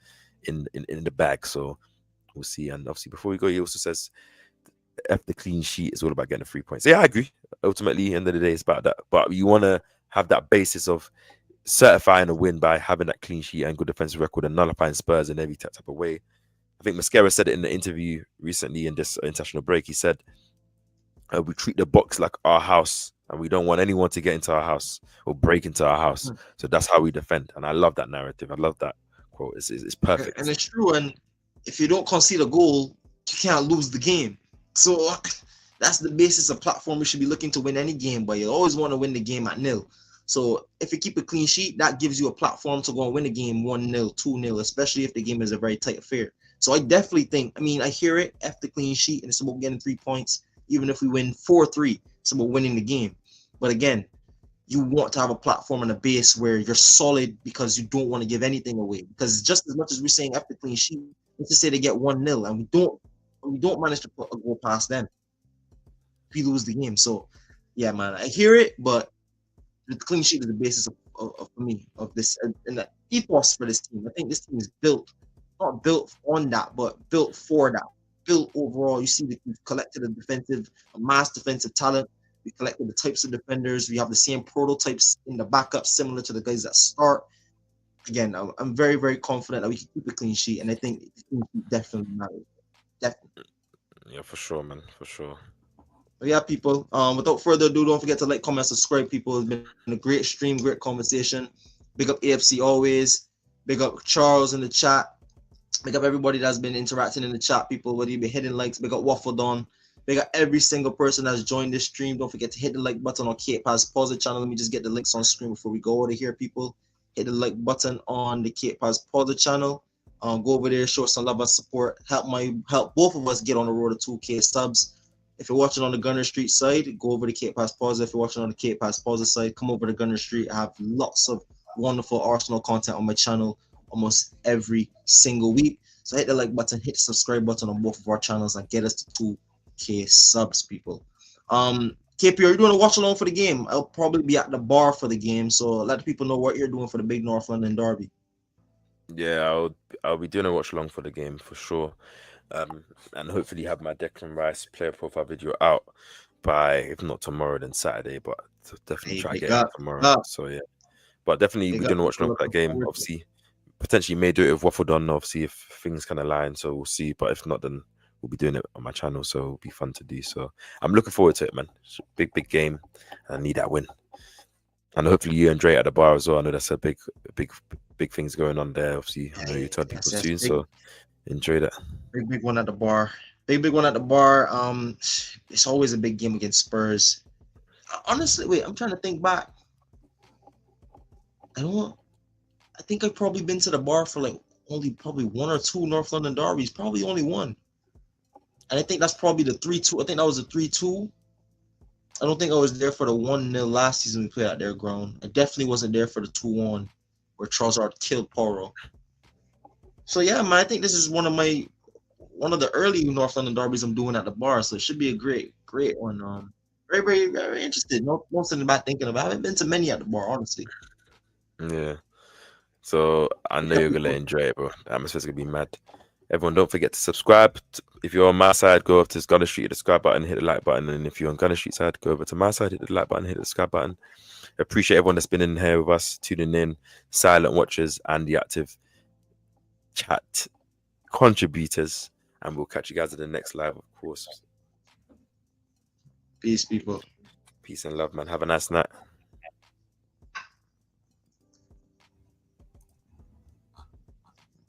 in the bag. So we'll see. And obviously, before we go, he also says, F the clean sheet is all about getting the 3 points. Yeah, I agree. Ultimately, end of the day, it's about that. But you want to have that basis of certifying a win by having that clean sheet and good defensive record and nullifying Spurs in every type of way. I think Mascara said it in the interview recently in this international break. He said, we treat the box like our house and we don't want anyone to get into our house or break into our house. So that's how we defend. And I love that narrative. I love that quote. It's and perfect. it's true. And if you don't concede a goal, you can't lose the game. So that's the basis of platform. We should be looking to win any game, but you always want to win the game at nil. So if you keep a clean sheet, that gives you a platform to go and win a game 1-0, 2-0, especially if the game is a very tight affair. So I definitely think, I mean, I hear it, F the clean sheet, and it's about getting 3 points. Even if we win 4-3, it's about winning the game. But again, you want to have a platform and a base where you're solid because you don't want to give anything away. Because just as much as we're saying after clean sheet, let's just say they get 1-0 and we don't manage to put a goal past them, we lose the game. So yeah, man, I hear it, but the clean sheet is the basis of for me of this and the ethos for this team. I think this team is built, not built on that, but built for that. Built overall. You see that we've collected a mass defensive talent. We collected the types of defenders. We have the same prototypes in the backup, similar to the guys that start. Again, I'm very, very confident that we can keep a clean sheet, and I think the clean sheet definitely matters. Definitely. Yeah, for sure, man. For sure. But yeah, people. Without further ado, don't forget to like, comment, subscribe. People, it's been a great stream, great conversation. Big up AFC always. Big up Charles in the chat. Big up everybody that's been interacting in the chat, people, whether you've been hitting likes. Big up Waffle Don. Big up every single person that's joined this stream. Don't forget to hit the like button on KAPE Pause channel. Let me just get the links on screen before we go over here, people. Hit the like button on the KAPE Pause channel. Go over there, show some love and support. Help both of us get on the road to 2K subs. If you're watching on the Gunner Street side, go over to KAPE Pause. If you're watching on the KAPE Pause side, come over to Gunner Street. I have lots of wonderful Arsenal content on my channel almost every single week. So hit the like button, hit the subscribe button on both of our channels and get us to 2K subs, people. KP, are you doing a watch along for the game? I'll probably be at the bar for the game, so let the people know what you're doing for the big North London derby. Yeah, I'll be doing a watch along for the game for sure. And hopefully have my Declan Rice player profile video out by, if not tomorrow, then Saturday. But definitely try to get it tomorrow. So yeah, but definitely we're doing a watch along for that game. Obviously, potentially may do it with Waffle Don. Obviously, if things kind of line, so we'll see. But if not, then we'll be doing it on my channel. So it'll be fun to do. So I'm looking forward to it, man. It's a big game. I need that win. And hopefully you and Dre at the bar as well. I know that's a big things going on there. Obviously, I know you turn people soon, so enjoy that. Big one at the bar. Big one at the bar. It's always a big game against Spurs. Honestly, wait, I'm trying to think back. I think I've probably been to the bar for like only probably one or two North London derbies. Probably only one. And I think that's probably the 3-2. I think that was a 3-2. I don't think I was there for the 1-0 last season we played at their ground. I definitely wasn't there for the 2-1 where Trossard killed Porro. So yeah, man, I think this is one of the early North London derbies I'm doing at the bar. So it should be a great one. Very, very, very interested. No something about thinking about. I haven't been to many at the bar, honestly. Yeah. So I know Tell you're gonna people, enjoy it, bro. The atmosphere's gonna be mad. Everyone, don't forget to subscribe. If you're on my side, go over to Gunner Street, hit the subscribe button, hit the like button. And if you're on Gunner Street side, go over to my side, hit the like button, hit the subscribe button. Appreciate everyone that's been in here with us, tuning in, silent watchers, and the active chat contributors. And we'll catch you guys at the next live, of course. peace, people. Peace and love, man. Have a nice night.